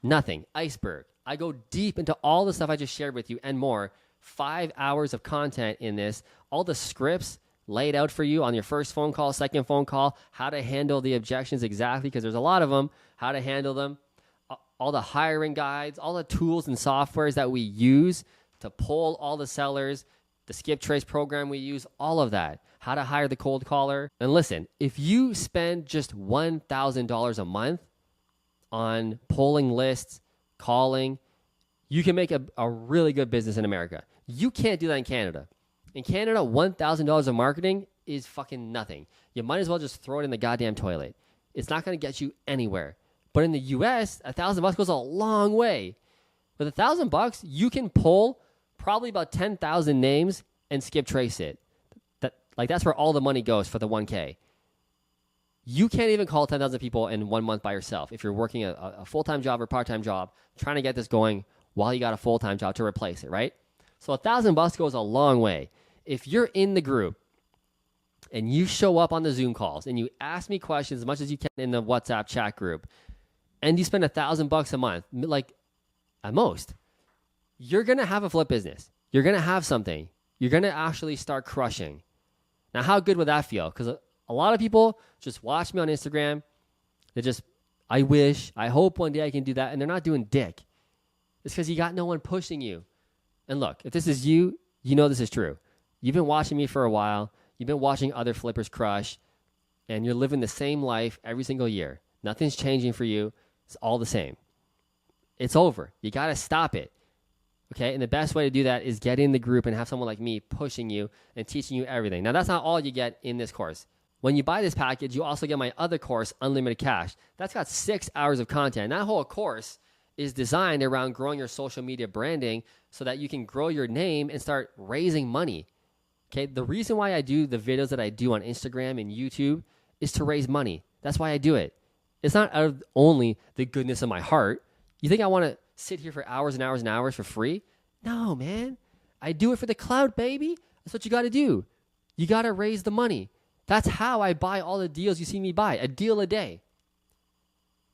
A: nothing. Iceberg. I go deep into all the stuff I just shared with you and more. 5 hours of content in this. All the scripts laid out for you on your first phone call, second phone call, how to handle the objections exactly, because there's a lot of them, how to handle them, all the hiring guides, all the tools and softwares that we use to pull all the sellers, the Skip Trace program we use, all of that, how to hire the cold caller. And listen, if you spend just $1,000 a month on pulling lists, calling, you can make a really good business in America. You can't do that in Canada. In Canada, $1,000 of marketing is fucking nothing. You might as well just throw it in the goddamn toilet. It's not going to get you anywhere. But in the US, $1,000 goes a long way. With $1,000, you can pull probably about 10,000 names and skip trace it. That's where all the money goes for the 1K. You can't even call 10,000 people in 1 month by yourself if you're working a full-time job or part-time job trying to get this going while you got a full-time job to replace it, right? So $1,000 goes a long way. If you're in the group and you show up on the Zoom calls and you ask me questions as much as you can in the WhatsApp chat group and you spend $1,000 a month, like at most, you're going to have a flip business. You're going to have something. You're going to actually start crushing. Now, how good would that feel? Because a lot of people just watch me on Instagram. They just, I wish, I hope one day I can do that. And they're not doing dick. It's because you got no one pushing you. And look, if this is you, you know this is true. You've been watching me for a while. You've been watching other flippers crush. And you're living the same life every single year. Nothing's changing for you. It's all the same. It's over. You got to stop it. Okay, and the best way to do that is get in the group and have someone like me pushing you and teaching you everything. Now, that's not all you get in this course. When you buy this package, you also get my other course, Unlimited Cash. That's got 6 hours of content. That whole course is designed around growing your social media branding so that you can grow your name and start raising money. Okay, the reason why I do the videos that I do on Instagram and YouTube is to raise money. That's why I do it. It's not out of only the goodness of my heart. You think I want to sit here for hours and hours and hours for free? No, man. I do it for the clout, baby. That's what you got to do. You got to raise the money. That's how I buy all the deals you see me buy, a deal a day.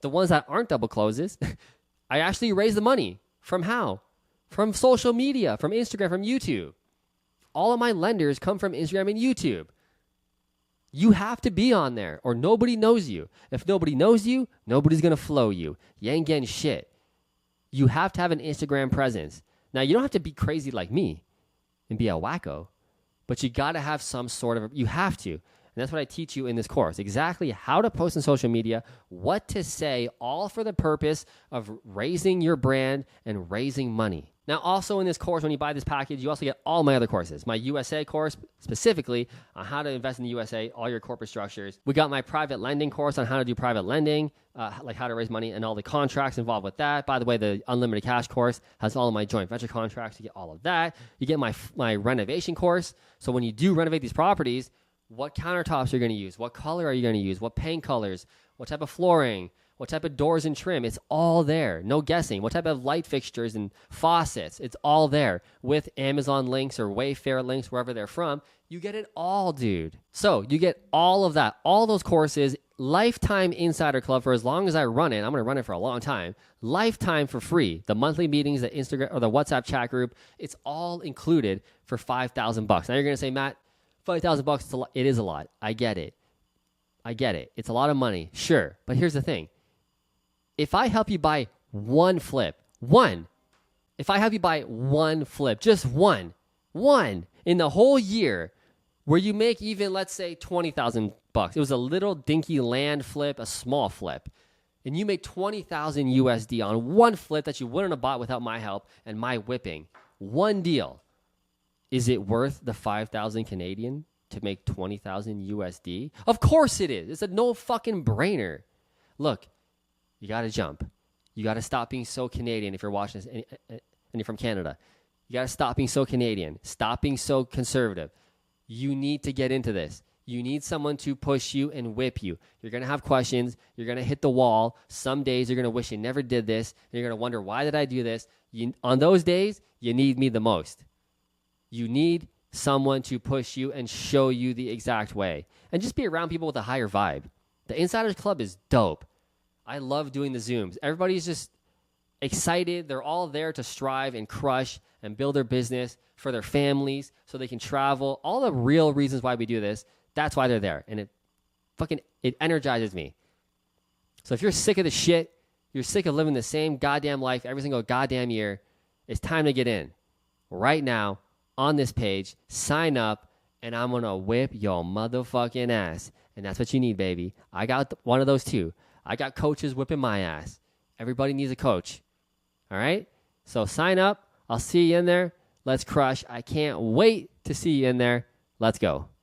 A: The ones that aren't double closes, I actually raise the money. From how? From social media, from Instagram, from YouTube. All of my lenders come from Instagram and YouTube. You have to be on there or nobody knows you. If nobody knows you, nobody's going to flow you. You ain't getting shit. You have to have an Instagram presence. Now, you don't have to be crazy like me and be a wacko, but you got to have some sort of, you have to. And that's what I teach you in this course, exactly how to post on social media, what to say, all for the purpose of raising your brand and raising money. Now, also in this course, when you buy this package, you also get all my other courses. My USA course, specifically on how to invest in the USA, all your corporate structures. We got my private lending course on how to do private lending, like how to raise money and all the contracts involved with that. By the way, the Unlimited Cash course has all of my joint venture contracts. You get all of that. You get my renovation course. So when you do renovate these properties, what countertops you're going to use, what color are you going to use, what paint colors, what type of flooring, what type of doors and trim. It's all there. No guessing. What type of light fixtures and faucets. It's all there with Amazon links or Wayfair links, wherever they're from. You get it all, dude. So you get all of that, all those courses, lifetime Insider Club for as long as I run it. I'm going to run it for a long time. Lifetime for free. The monthly meetings, the Instagram or the WhatsApp chat group, it's all included for $5,000. Now you're going to say, Matt, $5,000, it is a lot. I get it. I get it. It's a lot of money. Sure. But here's the thing. If I help you buy one flip, if I help you buy one flip, just one in the whole year where you make even, let's say, $20,000. It was a little dinky land flip, a small flip. And you make 20,000 USD on one flip that you wouldn't have bought without my help and my whipping. One deal. Is it worth the 5,000 Canadian to make 20,000 USD? Of course it is. It's a no fucking brainer. Look, you got to jump. You got to stop being so Canadian if you're watching this and you're from Canada. You got to stop being so Canadian. Stop being so conservative. You need to get into this. You need someone to push you and whip you. You're going to have questions. You're going to hit the wall. Some days you're going to wish you never did this. And you're going to wonder, why did I do this? On those days, you need me the most. You need someone to push you and show you the exact way. And just be around people with a higher vibe. The Insiders Club is dope. I love doing the Zooms. Everybody's just excited. They're all there to strive and crush and build their business for their families so they can travel. All the real reasons why we do this. That's why they're there. And it energizes me. So if you're sick of the shit, you're sick of living the same goddamn life every single goddamn year, it's time to get in. Right now, on this page, sign up, and I'm going to whip your motherfucking ass. And that's what you need, baby. I got one of those too. I got coaches whipping my ass. Everybody needs a coach. All right? So sign up. I'll see you in there. Let's crush. I can't wait to see you in there. Let's go.